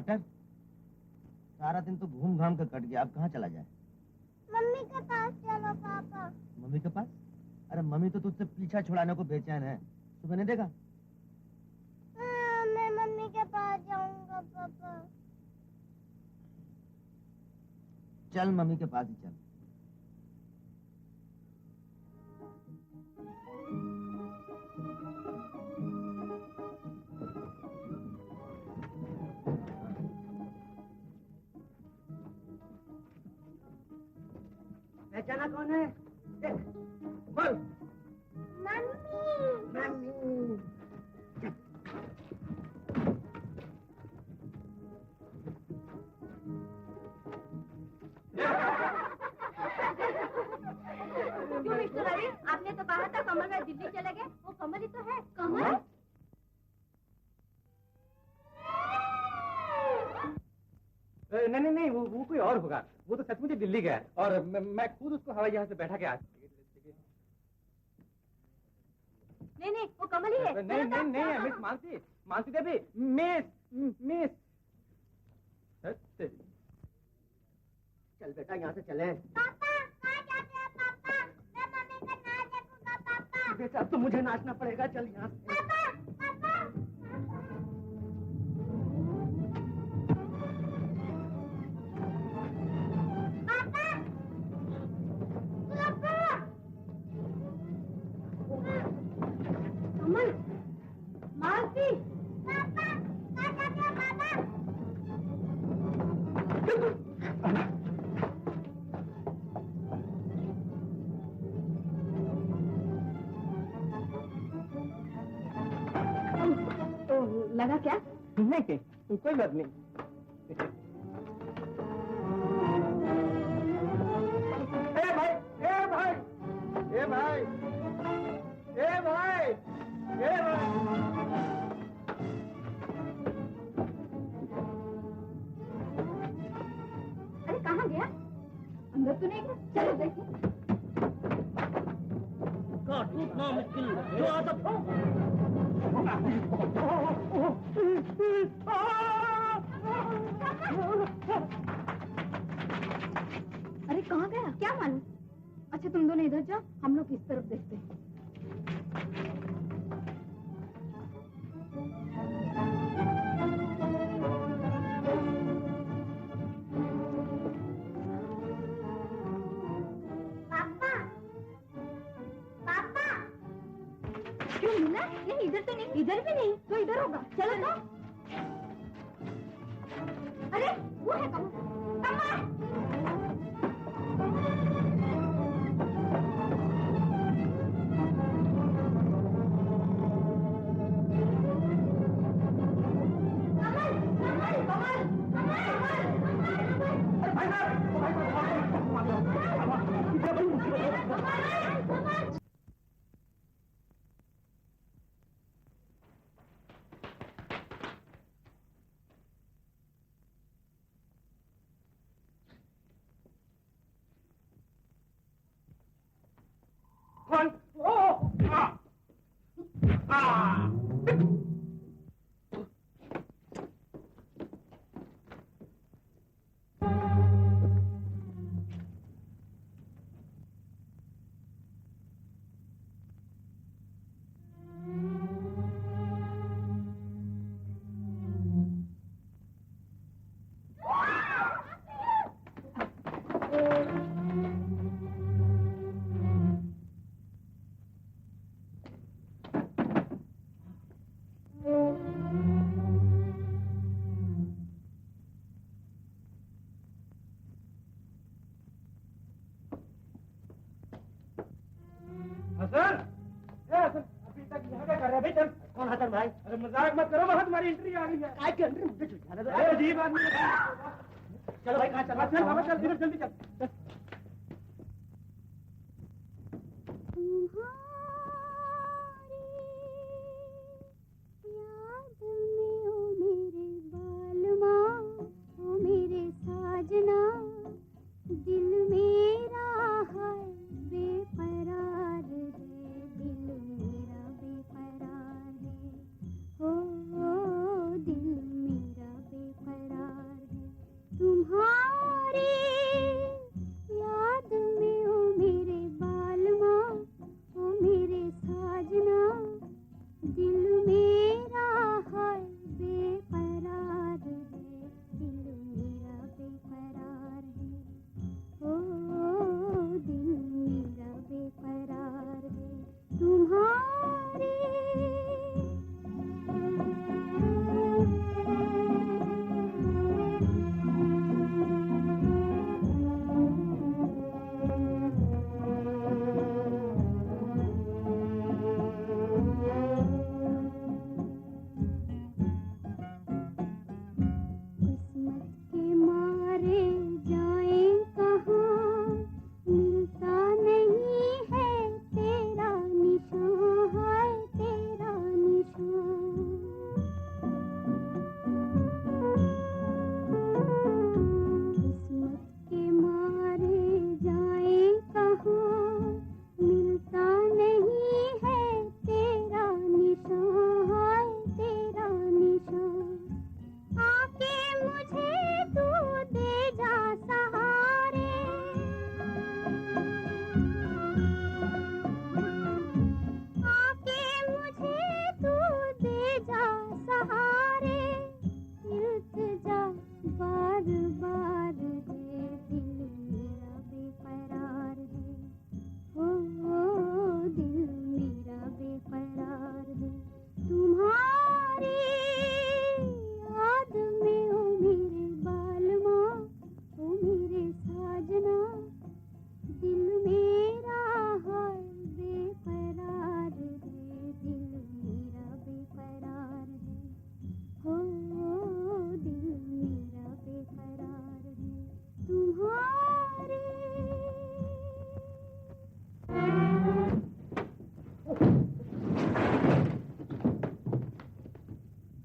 टमाटर, सारा दिन तो घूम घाम कर कट गया, अब कहाँ चला जाए? मम्मी के पास चलो पापा। मम्मी के पास? अरे मम्मी तो तुझसे पीछा छुड़ाने को बेचैन है, सुबह नहीं देखा? मैं मम्मी के पास जाऊंगा पापा। चल मम्मी के पास ही चल। पहचाना कौन है? बोल। मम्मी। मम्मी। क्यों मिस्टर रवि, आपने तो कहा था कमल में दिल्ली चले गए, वो कमल ही तो है। कमल? नहीं, वो कोई और होगा। वो तो सचमुच दिल्ली गया और मैं खुद उसको हवाई जहाज से बैठा के आया। नहीं, वो कमल ही है। नहीं, मिस मानसी देवी, मिस। चल बेटा यहाँ से चले। पापा कहाँ जाते हैं पापा? मैं मम्मी का नाच देखूंगा पापा। बेटा अब तो मुझे नाचना पड़ेगा, चल यहाँ से। पापा पापा। कमल, मालती। पापा कहाँ जाते हैं पापा? लगा क्या? नहीं, कोई बात नहीं। ए भाई। अरे कहाँ गया? अंदर तो नहीं गया? चलो देखें। टूटना मुश्किल जो आदत हो। अरे कहाँ गया? क्या मालूम। अच्छा तुम दोनों इधर जाओ, हम लोग इस तरफ देखते हैं। पापा पापा। क्यों मिला? नहीं इधर तो नहीं, इधर भी नहीं, तो इधर होगा। चलो तो। अरे वो है कमल। हसन भाई, अरे मजाक मत करो, वहाँ तुम्हारी एंट्री आ गई है। काय की एंट्री? मुझे जाने दो। अरे अजीब आदमी है। चलो भाई, कहाँ चल? चल बाबा, चल जल्दी चल। दिल मेरा बेकरार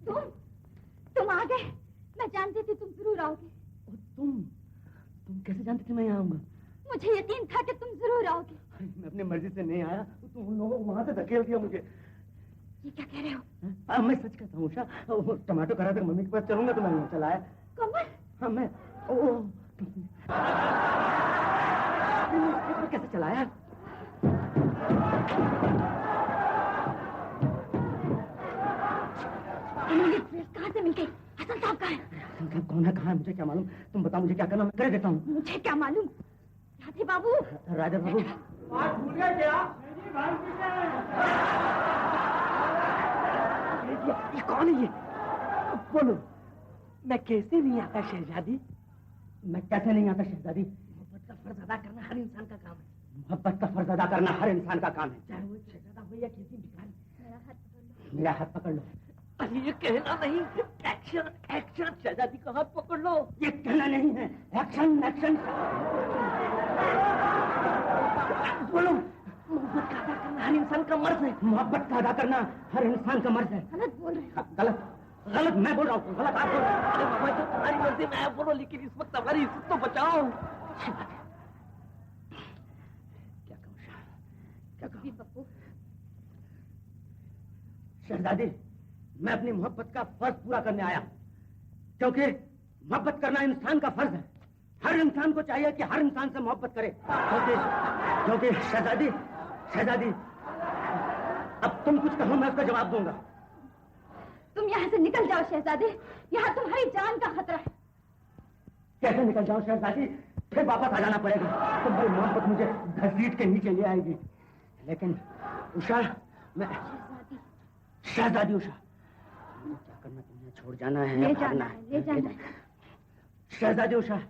तुम आ गए। मैं जानती थी तुम जरूर आओगे। तुम कैसे जानती थी मैं यहाँ आऊंगा? मुझे यकीन था कि तुम जरूर आओगे। मैं अपनी मर्जी से नहीं आया, तुम उन लोगों को वहां से धकेल दिया मुझे। ये क्या कह रहे हो? मैं सच कहता हूँ उषा, टमाटो करा कर मम्मी के पास चलूंगा तो मैं यहाँ चला आया। कमल? हाँ मैं कैसे चलाया? ये ड्रेस कहाँ से मिल गई? हसन साहब कहाँ है? हसन साहब कौन है, कहाँ है मुझे क्या मालूम। तुम बताओ मुझे क्या करना, मैं कर देता हूँ। मुझे क्या मालूम। राधे बाबू। राजा बाबू बात भूल गए क्या? ये कौन है? ये बोलो। मैं कैसे नहीं आता शहजादी? मैं कैसे नहीं आता शहजादी? मोहब्बत का फर्ज अदा करना हर इंसान का काम है। मोहब्बत का फर्ज अदा करना हर इंसान का काम है, चाहे वो शहजादा हो या किसी भिखारी। मेरा हाथ पकड़ लो। अरे ये कहना नहीं, एक्शन एक्शन। शहजादी का हाथ पकड़ लो। ये कहना नहीं है, एक्शन एक्शन। बोलो। मोहब्बत का अदा करना हर इंसान का मर्ज है। मोहब्बत का अदा करना हर इंसान का मर्ज है। गलत बोल रहे हो। गलत गलत मैं बोल रहा हूँ, गलत आप बोल रहे हो। अरे बाबा तो तुम्हारी मर्जी में आप बोलो, लेकिन इस वक्त हमारी इज्जत तो बचाओ। क्या कहूँ क्या कहूँ? शहजादी, मैं अपनी मोहब्बत का फर्ज पूरा करने आया, क्योंकि मोहब्बत करना इंसान का फर्ज है। हर इंसान को चाहिए कि हर इंसान से मोहब्बत करे, क्योंकि शहजादी शहजादी अब तुम कुछ कहो मैं उसका जवाब दूंगा। तुम यहाँ से निकल जाओ शहजादे, यहाँ तुम्हारी जान का खतरा है। कैसे निकल जाओ शहजादी? फिर वापस आ जाना पड़ेगा। तुम्हारी मोहब्बत मुझे घसीट के नीचे ले आएगी। लेकिन उषा, मैं शहजादी उषा, क्या करना, तुम्हें छोड़ जाना है? ले जाना है, ले जाना है। शहजादी उषा,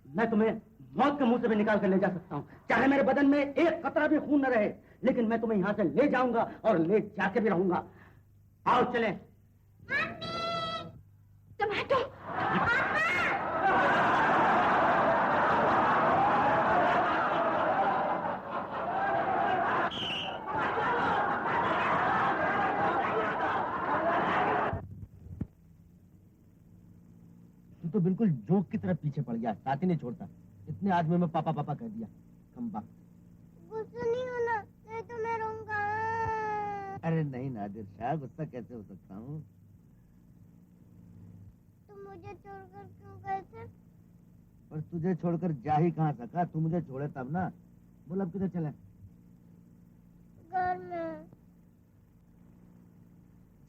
मैं तुम्हें मौत के मुंह से भी निकाल कर ले जा सकता हूँ, चाहे मेरे बदन में एक कतरा भी खून न रहे, लेकिन मैं तुम्हें यहाँ से ले जाऊंगा और ले जाके भी रहूंगा। आओ चलें। टमाटो। तू तो बिल्कुल जोक की तरफ पीछे पड़ गया, साथ ही नहीं छोड़ता। इतने आदमी में पापा पापा कह दिया। खंबा। गुस्सा नहीं होना, नहीं तो मैं रोऊंगा। अरे नहीं नादिर शाह, गुस्सा कैसे हो सकता हूँ? तुम मुझे छोड़कर क्यों गए थे? और तुझे छोड़कर जा ही कहाँ सका, तू मुझे छोड़े तब ना। बोल अब किधर चले? घर में।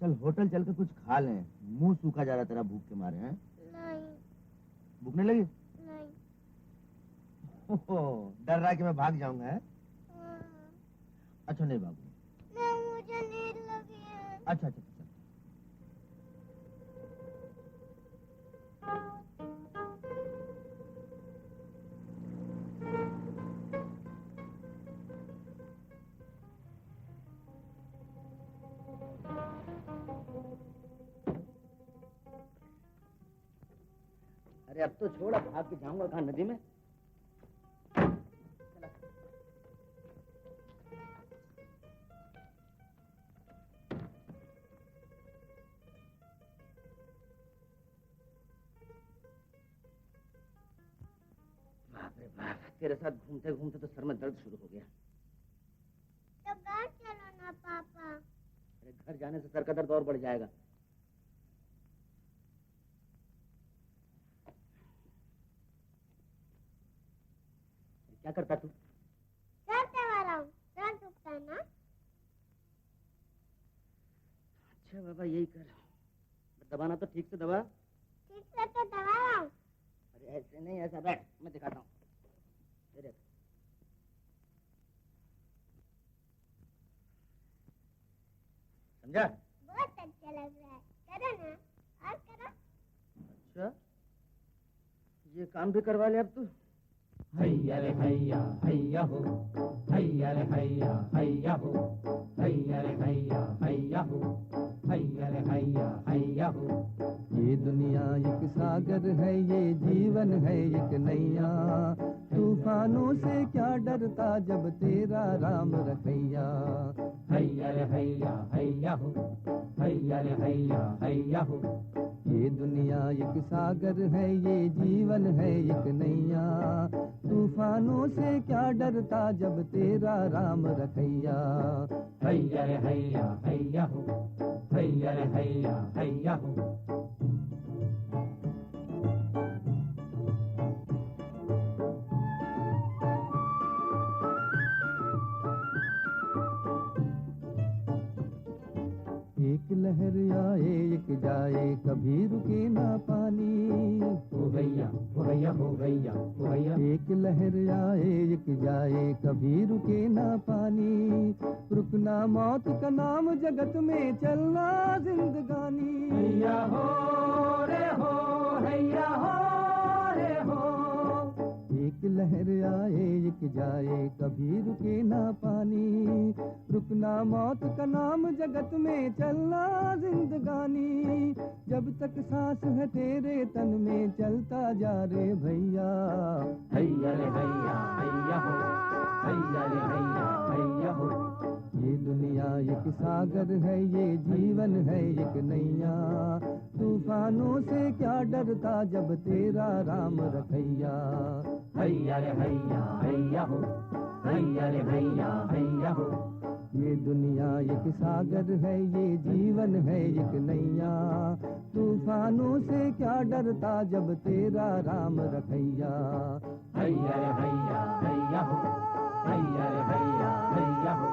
चल होटल चल के कुछ खा लें, मुंह सूखा जा रहा तेरा भूख के मारे। हैं? नहीं। भूख नहीं लगी? नहीं। डर रहा कि मैं भाग जाऊंगा है? हाँ। अच्छा नहीं भागूंगा। नहीं, मुझे नींद लगी है। अच्छा अच्छा चल। अरे अब तो छोड़, अब भाग के जाऊंगा कहाँ, नदी में? बाप रे बाप, तेरे साथ घूमते घूमते तो सर में दर्द शुरू हो गया। तो घर चलो ना पापा। अरे घर जाने से सर का दर्द और बढ़ जाएगा। क्या करता तू? चलते वाला हूँ, सर दुखता है ना? अच्छा बाबा यही कर, दबाना तो ठीक से दबा। ठीक से तो दबा रहा हूँ। अरे ऐसे नहीं, ऐसा बैठ, मैं दिखाता हूँ। समझा? बहुत अच्छा लग रहा है, करो ना, और करो। अच्छा ये काम भी करवा ले अब तू। हैया रे हैया हैया हो, हैया रे हैया हैया हो, हैया रे हैया हैया हो, हैया रे हैया हैया हैया हो। ये दुनिया एक सागर है, ये जीवन है एक नैया, तूफानों से क्या डरता जब तेरा राम रखैया। हैया रे हैया हैया हो, हैया रे हैया हैया हो। ये दुनिया एक सागर है, ये जीवन है एक नैया, तूफानों से क्या डरता जब तेरा राम रखैया। हैया रे हैया हैया हो, हैया रे हैया हैया हो। एक लहर आए एक जाए कभी रुके ना पानी। हो गैया हो गैया हो गैया हो गैया। एक लहर आए एक जाए कभी रुके ना पानी, रुकना मौत का नाम जगत में चलना जिंदगानी। हैया हो रे हो, हैया हो रे हो। एक लहर आए एक जाए कभी रुके ना पानी, रुकना मौत का नाम जगत में चलना जिंदगानी। जब तक सांस है तेरे तन में चलता जा रे भैया। हैया रे हैया हैया हो, हैया रे हैया हैया हो। ये दुनिया एक सागर है, ये जीवन है एक नैया, तूफानों से क्या डरता जब तेरा राम रखैया। हैया रे हैया हैया हो, हैया रे हैया हैया हो। ये दुनिया एक सागर है, ये जीवन है एक नैया, तूफानों से क्या डरता जब तेरा राम रखैया। हैया रे हैया हैया हो, हैया रे हैया हैया हो।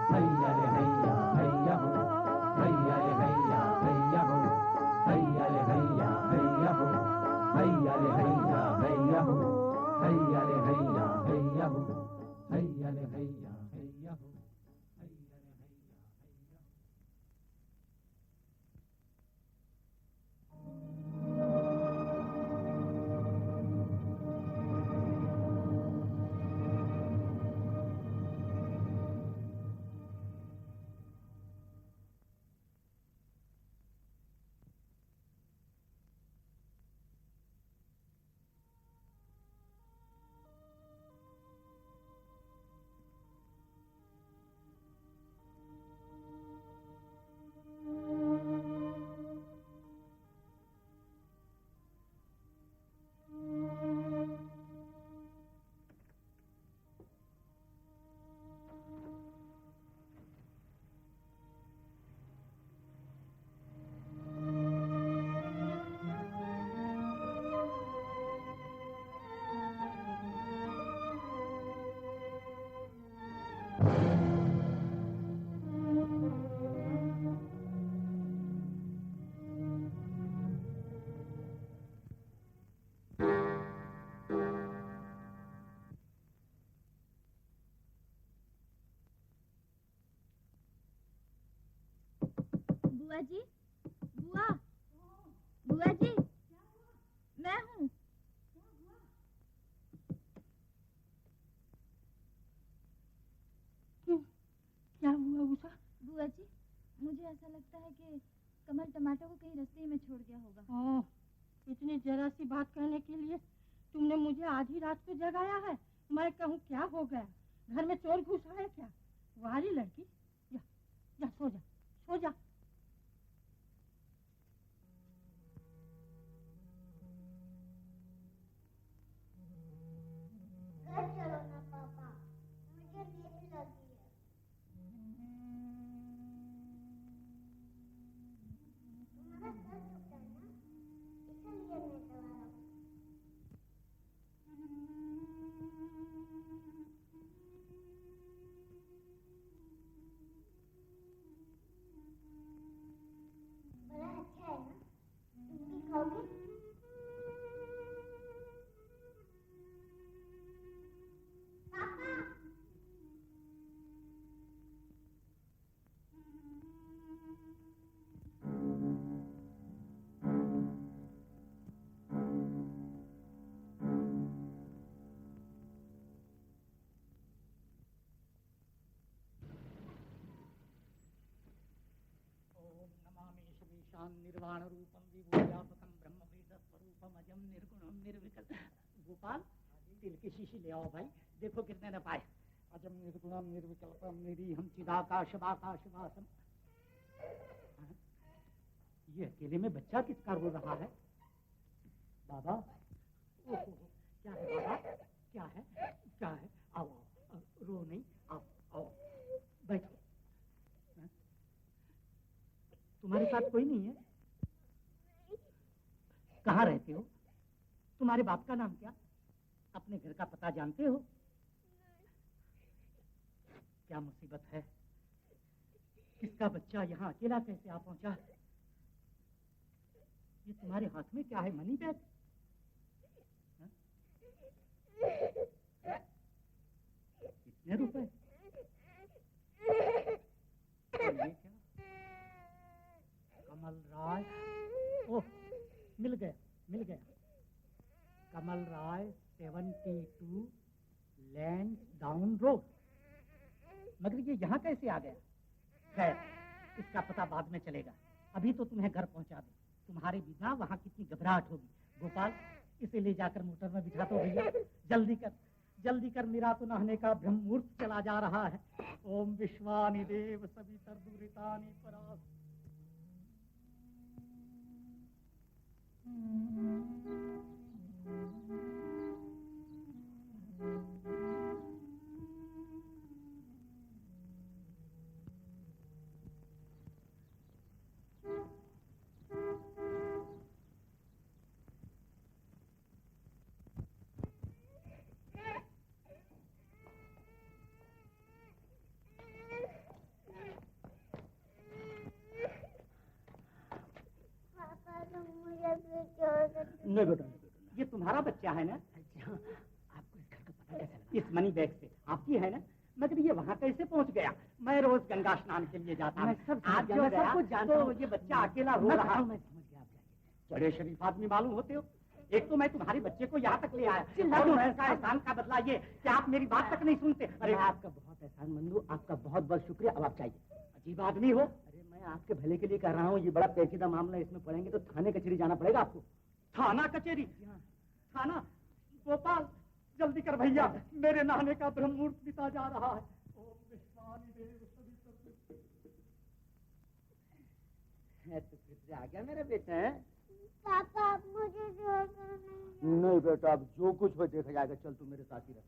हैया रे हैया हैया हो, हैया रे हैया हैया हो। हैया रे हैया हैया हो, हैया रे हैया हैया हो। हैया रे हैया हैया हो, हैया रे हैया हैया हो। बुआ जी, बुआ, बुआ जी, मैं हूँ। क्यों, क्या हुआ उषा? बुआ जी, मुझे ऐसा लगता है कि कमल टमाटर को कहीं रास्ते में छोड़ गया होगा। ओह, इतनी जरा सी बात कहने के लिए तुमने मुझे आधी रात को जगाया है। मैं कहूँ क्या हो गया, घर में चोर घुसा है क्या? वाली लड़की, जा जा सो जा, सो जा। घर चलो ना पापा, मुझे नींद लगी है। तुम्हारा सर दुखता है ना, इसलिए मैं दवा रहा हूँ। बड़ा अच्छा है ना, तुम भी खाओगे? निर्गुणान निर्वाण रूपम विभूव्यापकम ब्रह्मवेद स्वरूपम अजम निर्गुणम निर्विकल्प। गोपाल तिल की शीशी ले आओ भाई, देखो कितने ने पाए। अजम निर्गुणम निर्विकल्पम निरीहम चिदाकाशवाकाशवासम। ये अकेले में बच्चा किसका रो रहा है? बाबा, क्या है बाबा, क्या है, क्या है? आओ आओ, रो नहीं, आओ आओ बैठो। तुम्हारे साथ कोई नहीं है? कहाँ रहते हो? तुम्हारे बाप का नाम क्या? अपने घर का पता जानते हो? क्या मुसीबत है? किसका बच्चा यहाँ अकेला कैसे आ पहुंचा? ये तुम्हारे हाथ में क्या है? Money bag? कितने रुपए? ये क्या? कमल राय, ओह मिल गया मिल गया। कमल राय 72 लैंड डाउन रोड। मगर ये यहाँ कैसे आ गया? खैर इसका पता बाद में चलेगा, अभी तो तुम्हें घर पहुंचा दे। तुम्हारे बिना वहाँ कितनी घबराहट होगी। गोपाल इसे ले जाकर मोटर में बिठा दो भैया, जल्दी कर मेरा तो नहाने का ब्रह्म मुहूर्त चला जा रहा है। ओम विश्वानि देव सवितर्दुरितानि परास। नहीं बेटा, ये तुम्हारा बच्चा है ना? आपको इस घर का पता कैसे लगा? इस मनी बैग से आपकी है ना? मगर ये वहाँ कैसे पहुँच गया? मैं रोज गंगा स्नान के लिए जाता हूँ। आज जो गया तो ये बच्चा अकेला रो रहा है। मैं समझ गया, बड़े शरीफ आदमी मालूम होते हो। एक तो मैं तुम्हारे बच्चे को यहाँ तक ले आया, एहसान का बदला ये कि आप मेरी बात तक नहीं सुनते। अरे आपका बहुत एहसान मंदू, आपका बहुत बहुत शुक्रिया। अब आप चाहिए। अजीब आदमी हो। अरे मैं आपके भले के लिए कह रहा हूँ, ये बड़ा पेचीदा मामला, इसमें पड़ेंगे तो थाने कचहरी जाना पड़ेगा आपको। थाना कचहरी? थाना? गोपाल जल्दी कर भैया, मेरे नहाने का ब्रह्म मुहूर्त बीता जा रहा है। ओम विश्वानि देव तो फिर से आ गया मेरा बेटा। पापा आप मुझे नहीं बेटा, अब जो कुछ भी देखा जाएगा। चल तू मेरे साथ ही रह।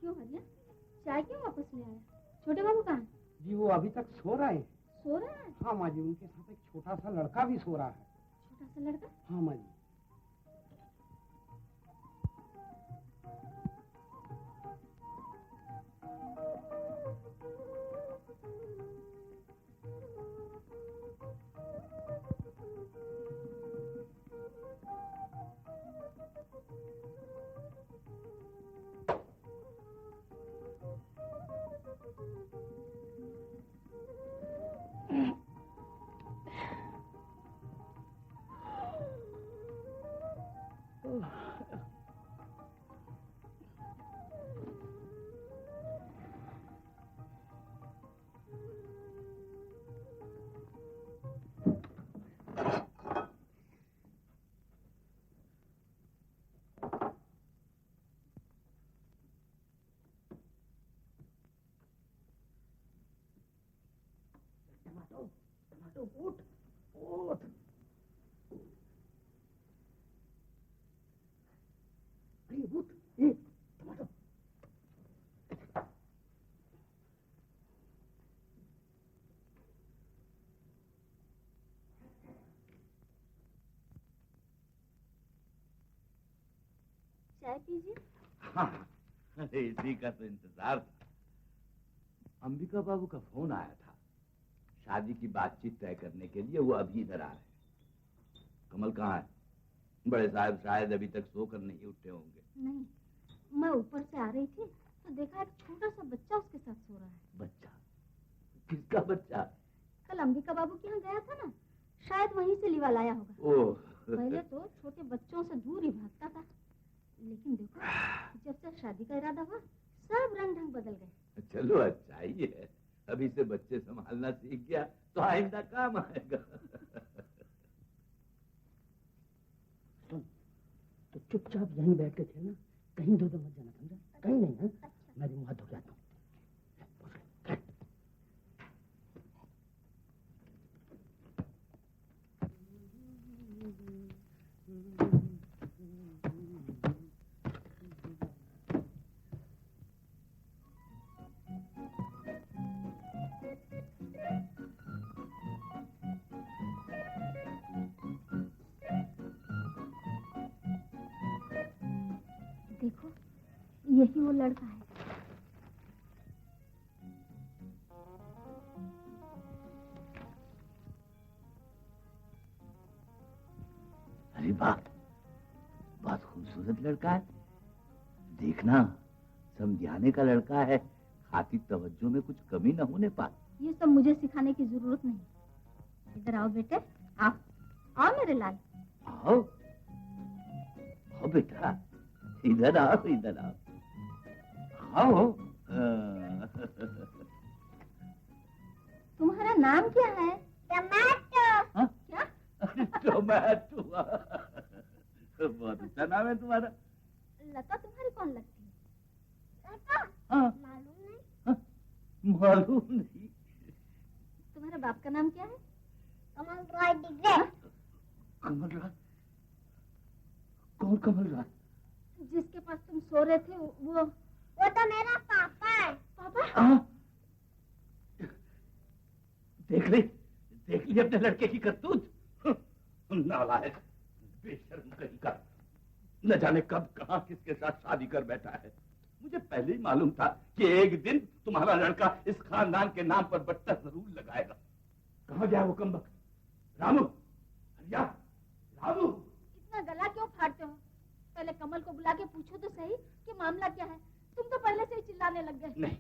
क्यों हरिया, चाय क्यों वापस ले आया? छोटे बाबू कहाँ है? जी वो अभी तक सो रहे हैं। सो रहा है? हाँ माँ जी, उनके साथ एक छोटा सा लड़का भी सो रहा है। छोटा सा लड़का? हाँ माँ जी। उठ उठ। अरे उठ, ये टमाटो। चाय पीजिए। हाँ, अरे इसी का तो इंतजार था। अंबिका बाबू का फोन आया था, शादी की बातचीत तय करने के लिए। वो अभी इधर आ रहे हैं। कमल कहाँ है? बड़े साहब शायद अभी तक सोकर नहीं उठे होंगे। नहीं, मैं ऊपर से आ रही थी तो देखा एक छोटा सा बच्चा उसके साथ सो रहा है। बच्चा? किसका बच्चा? कल अंबिका बाबू के यहाँ गया था ना, शायद वहीं से लिवा लाया होगा। ओह। पहले तो छोटे बच्चों से दूर ही भागता था, लेकिन देखो, जब से शादी का इरादा हुआ सब रंग ढंग बदल गए। चलो अच्छा ही है, अभी से बच्चे संभालना सीख गया तो आइंदा काम आएगा। सुन, तो चुपचाप यहीं बैठ के खेलना, कहीं इधर उधर मत जाना, समझा? कहीं नहीं है। मैं भी मुँह हाथ धो के आता हूँ। देखो, यही वो लड़का है। अरे वाह, बहुत खूबसूरत लड़का है। देखना, समझाने का लड़का है, खातिर तवज्जो में कुछ कमी न होने पाए। ये सब मुझे सिखाने की जरूरत नहीं। इधर आओ बेटे, आओ आओ मेरे लाल। आओ आओ बेटा, इधर आओ, इधर आओ, आओ। तुम्हारा नाम क्या है? टमाटो। क्या? टोमेटो, बहुत अच्छा नाम है तुम्हारा। लता तुम्हारी कौन लगती है? लता? हाँ। मालूम नहीं। मालूम नहीं। तुम्हारे बाप का नाम क्या है? कमल रॉय डिग्रेट। कमल राय? कौन कमल राय? जिसके पास तुम सो रहे थे वो तो मेरा पापा है। पापा? देख ली अपने लड़के की करतूत। नालायक, बेशर्म कहीं का, न जाने कब कहां किसके साथ शादी कर बैठा है। मुझे पहले ही मालूम था कि एक दिन तुम्हारा लड़का इस खानदान के नाम पर बट्टा जरूर लगाएगा। कहां गया वो कमबख्त? रामू, हरिया, रामू। इतना गला क्यों फाड़ते हो? पहले कमल को बुला के पूछो तो सही कि मामला क्या है। तुम तो पहले से ही चिल्लाने लग गए। नहीं,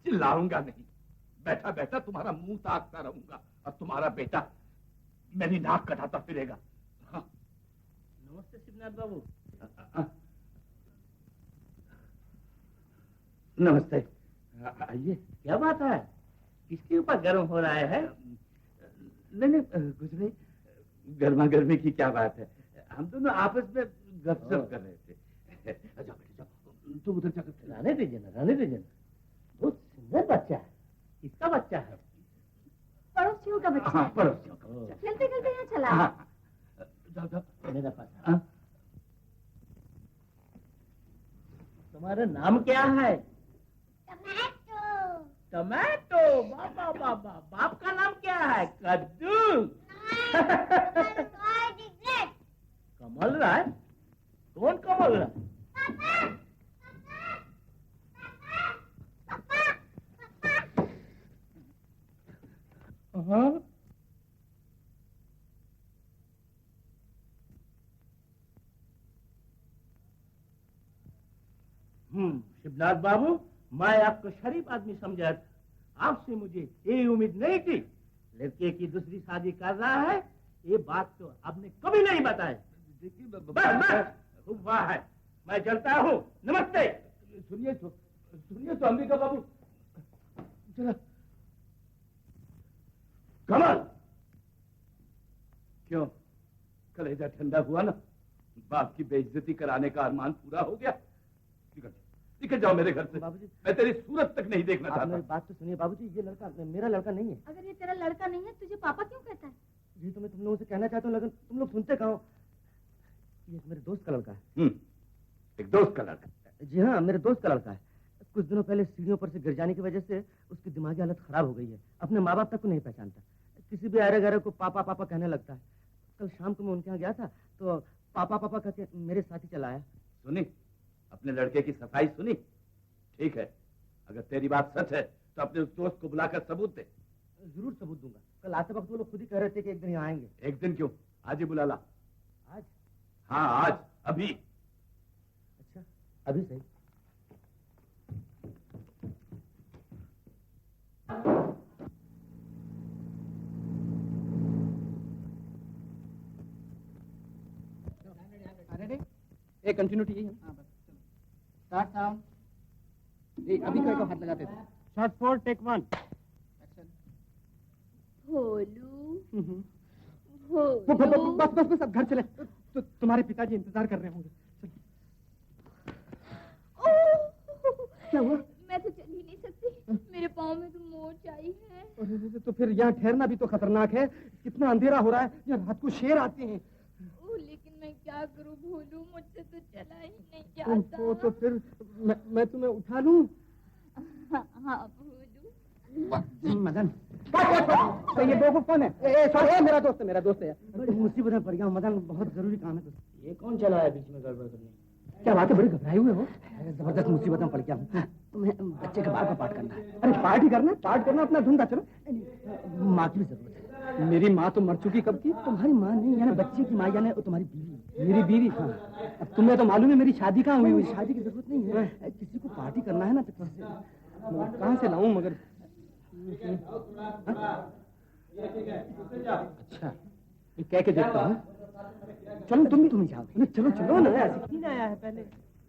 चिल्लाऊंगा नहीं, बैठा बैठा तुम्हारा मुंह ताकता रहूंगा और तुम्हारा बेटा मेरी नाक कटाता फिरेगा। हाँ। नमस्ते शिवनाथ बाबू। नमस्ते, आइए। क्या बात है, किसके ऊपर गर्म हो रहा है? नहीं, कुछ नहीं, गर्मा गर्मी की क्या बात है, हम दोनों आपस में गपशप कर रहे थे। जाओ बेटे जाओ, तुम उधर जाकर रहने दीजिए ना, रहने दीजिए ना। बहुत सुंदर बच्चा है। किसका बच्चा है? पड़ोसियों का बच्चा। हाँ, पड़ोसियों का बच्चा। खेलते खेलते यहाँ चला। हाँ, जाओ जाओ मेरा पास। तुम्हारा नाम क्या है? टमाटो। टमाटो। बाबा बाबा, बाप का नाम क्या है? कद्दू। कमल राय? कौन कमल राय? हाँ? शिवनाथ बाबू, मैं आपको शरीफ आदमी समझा था, आपसे मुझे ये उम्मीद नहीं थी। लड़के की दूसरी शादी कर रहा है, ये बात तो आपने कभी नहीं बताई। बस खूब हुआ है, मैं चलता हूँ। नमस्ते। सुनिए तो अंबिका बाबू, जरा। कमल, क्यों कलेजा ठंडा हुआ ना? बाप की बेइज्जती कराने का अरमान पूरा हो गया? निकल जाओ मेरे घर से। बाबूजी, मैं तेरी सूरत तक नहीं देखना चाहता। मेरी बात तो सुनिए बाबूजी, ये लड़का मेरा लड़का नहीं है। अगर ये तेरा लड़का नहीं है तुझे पापा क्यों कहता है? ये तो मैं तुम लोगों से कहना चाहता हूँ, लेकिन तुम लोग सुनते कहो। ये मेरे दोस्त का लड़का है। एक दोस्त का लड़का? जी हाँ, मेरे दोस्त का लड़का है। कुछ दिनों पहले सीढ़ियों पर से गिर जाने की वजह से उसकी दिमागी हालत खराब हो गई है। अपने माँ बाप तक को नहीं पहचानता, किसी भी अरे गरे को पापा पापा कहने लगता है। कल शाम को मैं उनके यहाँ गया था तो पापा पापा कहते मेरे साथ ही चला आया। सुनी अपने लड़के की सफाई सुनी? ठीक है, अगर तेरी बात सच है तो अपने उस दोस्त को बुलाकर सबूत दे। जरूर सबूत दूंगा। कल आते वक्त वो लोग खुद ही कह रहे थे कि एक दिन यहाँ आएंगे। एक दिन क्यों, आज ही बुला ला। आज? हाँ आज, अभी। अच्छा, अभी सही। एक कंटिन्यूटी यही है। Start sound. अभी कोई को हाथ लगाते थे। Shot 4 take 1। भोलू बस बस बस अब घर चले। तुम्हारे पिताजी इंतजार कर रहे होंगे। क्या हुआ? मैं तो चल ही नहीं सकती, मेरे पाँव में तो मोच आई है। तो फिर यहाँ ठहरना भी तो खतरनाक है। कितना अंधेरा हो रहा है, यहाँ रात को शेर आते हैं। लेकिन मैं क्या करूं भोलू, मुझसे तो चला ही नहीं जाता। तो फिर मैं तुम्हें उठा लूं? हाँ भोलू। मदन तो ये बेवकूफ कौन है? सॉरी, मेरा दोस्त है। बड़ी मुसीबत में पड़ गया हूँ मदन, बहुत जरूरी काम है। ये कौन चला है बीच में गड़बड़ करने? क्या बात है, बड़ी घबराए हुए हो? जबरदस्त मुसीबत में पड़ गया हूँ। तुम्हें बच्चे के बाल का पाठ करना है। अरे पार्टी करना अपना धुंधा। चलो, माँ की भी जरूरत है। मेरी माँ तो मर चुकी कब की। तुम्हारी माँ नहीं, यानी बच्चे की माँ, यानी तुम्हारी बीवी। मेरी बीवी? हाँ। अब तुम्हें तो मालूम है मेरी शादी कहाँ हुई। शादी की जरूरत नहीं है, किसी को पार्टी करना है ना, तो कहाँ से लाऊं मगर? अच्छा, ये कह के देखता हूँ। चलो तुम ही जाओ। चलो ना, ऐसे क्यों आया है पहले?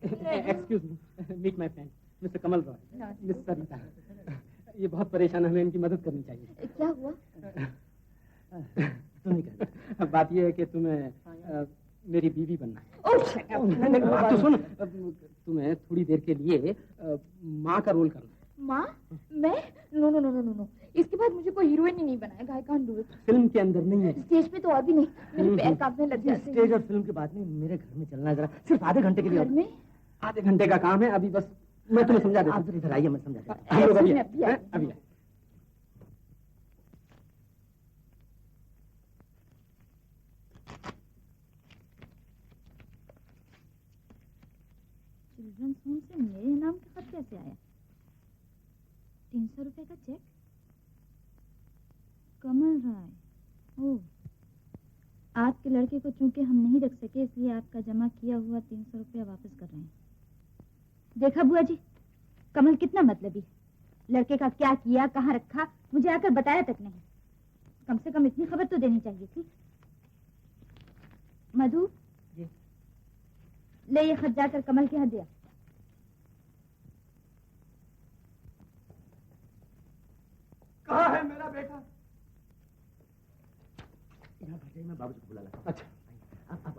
Excuse me, meet my friend mister Kamal Roy, miss Sarita. ये बहुत परेशान है, हमें इनकी मदद करनी चाहिए। क्या हुआ? तुम ही कहना। बात ये है कि तुम्हें मेरी बीवी बनना है। बात तो सुन, तुम्हें थोड़ी देर के लिए माँ का रोल करना है। माँ? मैं? नो, इसके बाद मुझे कोई हीरोइन ही नहीं बनाएगा। I can't do it. Film के अंदर नहीं है, स्टेज पे तो और भी नहीं, मेरे पैर कांपने लग जाते हैं। स्टेज और फिल्म की बात नहीं, मेरे घर में चलना है जरा, सिर्फ आधे घंटे के लिए। घर में? आधे घंटे का काम है, अभी बस मैं तुम्हें समझा देता हूँ। आप इधर आइए, मैं समझा देता हूँ। अभी चिल्ड्रंस होम से मेरे नाम का खत कैसे आया? 300 रुपए का चेक? कमल राय। ओह, आपके लड़के को चूंकि हम नहीं रख सके, इसलिए आपका जमा किया हुआ 300 रुपया वापस कर रहे हैं। देखा बुआ जी, कमल कितना मतलबी है। लड़के का क्या किया, कहाँ रखा, मुझे आकर बताया तक नहीं। कम से कम इतनी खबर तो देनी चाहिए थी। मधु, ले ये खत जाकर कमल के यहाँ दिया। कहाँ है मेरा बेटा? यहाँ बैठे, मैं बाबूजी को बुला लाता हूँ। अच्छा,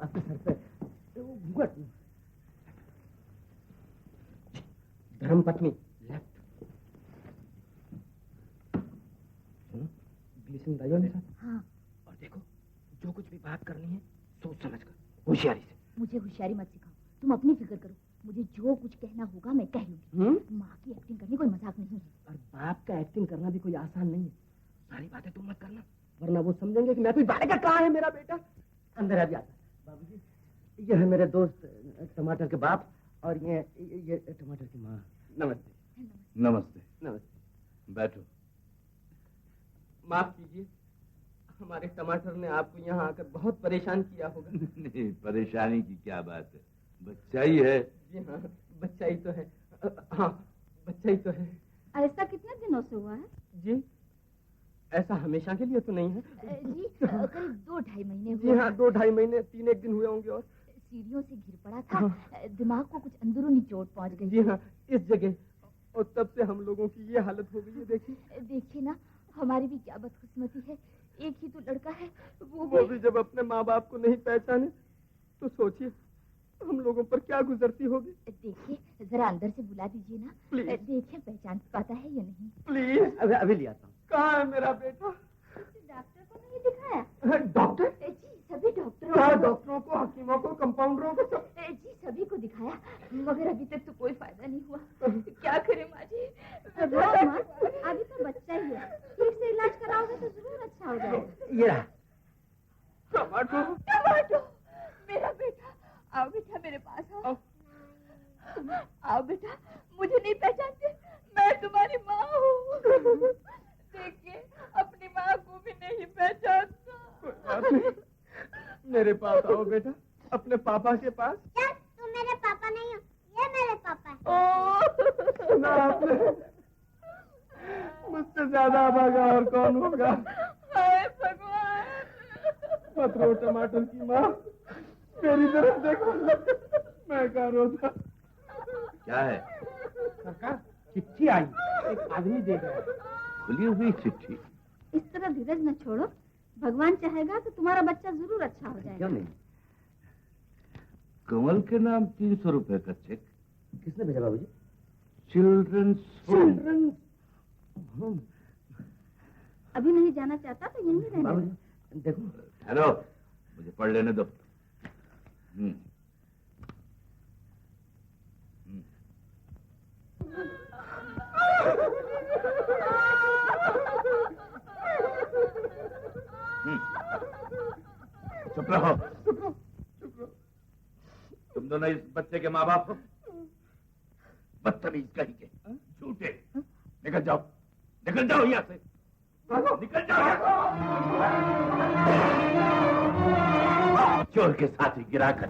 आपके सर पे घूंघट। धर्मपत्नी लेफ्ट। सुनो, ग्लिसरीन डालो मेरे साथ। हाँ। और देखो, जो कुछ भी बात करनी है सोच समझ कर, होशियारी से। मुझे होशियारी मत सिखाओ, तुम अपनी फिक्र करो। मुझे जो कुछ कहना होगा मैं कह लूंगी। माँ की एक्टिंग करनी कोई मजाक नहीं है। और बाप का एक्टिंग करना भी कोई आसान नहीं है। सारी बातें तुम मत करना, वरना वो समझेंगे कि मैं कोई बात कर। कहाँ है मेरा बेटा? अंदर अभी आता। बाबूजी, ये है मेरे दोस्त टमाटर के बाप, और ये टमाटर की माँ। नमस्ते। नमस्ते। नमस्ते। बैठो। माफ कीजिए, हमारे टमाटर ने आपको यहाँ आकर बहुत परेशान किया होगा। नहीं, परेशानी की क्या बात है, बच्चा ही है। जी हाँ, बच्चा ही तो है। हाँ, बच्चा ही तो है। ऐसा कितने दिनों से हुआ है? जी, ऐसा हमेशा के लिए तो नहीं है जी, करीब 2-2.5 महीने हुए। जी हाँ, 2-2.5 महीने, 3-1 दिन हुए होंगे। और सीढ़ियों से गिर पड़ा था, दिमाग को कुछ अंदरूनी चोट पहुंच गई। जी हाँ, इस जगह। और तब से हम लोगों की ये हालत हो गई है। देखिए ना, हमारी भी क्या बदकिस्मती है। एक ही तो लड़का है, वो भी जब अपने माँ बाप को नहीं पहचाने तो सोचिए हम लोगों पर क्या गुजरती होगी। देखिए, जरा अंदर से बुला दीजिए ना। प्लीज। देखिए पहचान पाता है या नहीं। प्लीज। अभी ले आता हूँ। कहाँ है मेरा बेटा? डॉक्टर को नहीं दिखाया? डॉक्टर? जी, सभी डॉक्टरों डॉक्टरों को, हकीमों को, कंपाउंडरों को, जी सभी को दिखाया, मगर अभी तक तो कोई फायदा नहीं हुआ। क्या करें माँ जी? माँ, अभी तो बच्चा ही है, ठीक से इलाज कराओगे तो जरूर अच्छा हो जाएगा। ये रहा। टमाटो, मेरा बेटा। आओ बेटा, मेरे पास आओ। आओ बेटा, मुझे नहीं पहचानते? मैं तुम्हारी माँ हूँ। देखिए, अपनी माँ को भी नहीं पहचानता। मेरे पास आओ बेटा, अपने पापा के पास। क्या तुम मेरे पापा नहीं हो? ये मेरे पापा है। सुना आपने? मुझसे ज्यादा अभागा और कौन होगा? हाय भगवान। मत रो टमाटर की माँ, मेरी तरफ देखो। मैं कहाँ रोता। क्या है? सरकार चिट्ठी आई, एक आदमी दे गया। खुली हुई चिट्ठी? इस तरह धीरज न छोड़ो, भगवान चाहेगा तो तुम्हारा बच्चा जरूर अच्छा हो जाएगा। क्यों नहीं? कमल के नाम 300 रुपए का चेक। किसने भेजा बाबूजी? Children's home. अभी नहीं जाना चाहता तो यहीं रहने दो। देखो। हेलो, मुझे पढ़ लेने दो। चुप रहो। तुम दोनों इस बच्चे के माँ बाप हो? बदतमीज कहीं के, झूठे। निकल जाओ, निकल जाओ यहाँ से, निकल जाओ। चोर के साथ ही गिराकर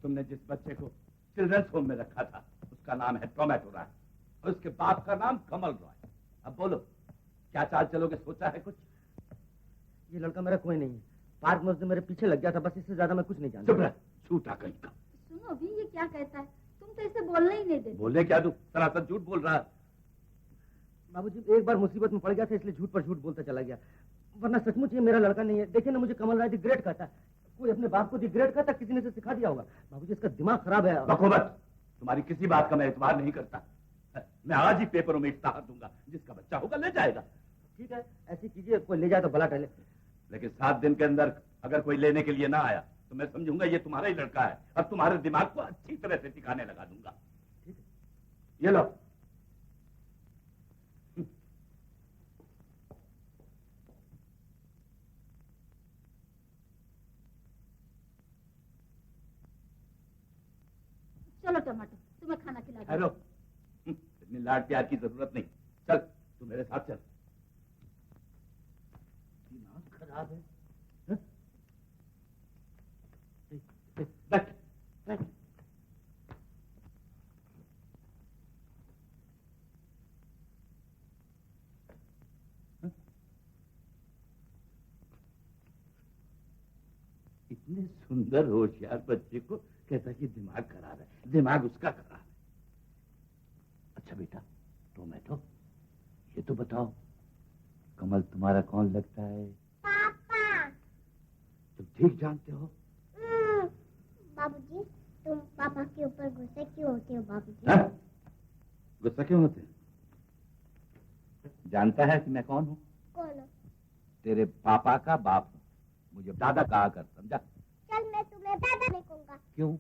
तुमने जिस बच्चे को चिल्ड्रंस होम में रखा था उसका नाम है टोमेटो रॉय और उसके बाप का नाम कमल रॉय। अब बोलो, क्या चाल चलोगे? सोचा है कुछ? ये लड़का मेरा कोई नहीं है। पार्क में उसने मेरे पीछे लग गया था, बस इससे ज्यादा मैं कुछ नहीं जानता। चुप रह, झूठा कहीं का। सुनो भी, ये क्या कहता है? तुम तो इसे बोलने ही नहीं देते। बोले क्या तू? सरासर झूठ बोल रहा है। बाबूजी एक बार मुसीबत में पड़ गया था इसलिए झूठ पर झूठ बोलता चला गया, वरना सचमुच ये मेरा लड़का नहीं है। देखिए ना, मुझे कमल राय दी ग्रेट कहता है। कोई अपने बाप को दी ग्रेट कहता, किसी ने से सिखा दिया होगा। बाबूजी इसका दिमाग खराब है। बकोबत, तुम्हारी किसी बात का मैं इतबार नहीं करता। मैं आज ही पेपरों में इश्तहार दूंगा, जिसका बच्चा होगा ले जाएगा। ठीक है, ऐसी कीजिए, कोई ले जाए तो भला टहले। लेकिन 7 दिन के अंदर अगर कोई लेने के लिए ना आया तो मैं समझूंगा ये तुम्हारा ही लड़का है और तुम्हारे दिमाग को अच्छी तरह से ठिकाने लगा दूंगा। ठीक है, ये लो। चलो टमाटर, तुम्हें खाना खिला दो। हेलो, इतनी लाड प्यार की जरूरत नहीं। चल, तू मेरे साथ चल। दिमाग खराब है। बैठ, बैठ। इतने सुंदर होशियार बच्चे को कहता कि दिमाग खराब है। दिमाग उसका खराब है। अच्छा बेटा, टोमेटो, ये तो बताओ, कमल तुम्हारा कौन लगता है? पापा। तुम ठीक जानते हो? बाबूजी, तुम पापा के ऊपर गुस्से क्यों होते हो बाबूजी? गुस्सा क्यों होते? जानता है कि मैं कौन हूँ? कौन हो? तेरे पापा का बाप हूँ। मुझे दादा कहा कर, समझा? चल, मैं तुम्हें दादा नहीं कहूंगा। क्यों?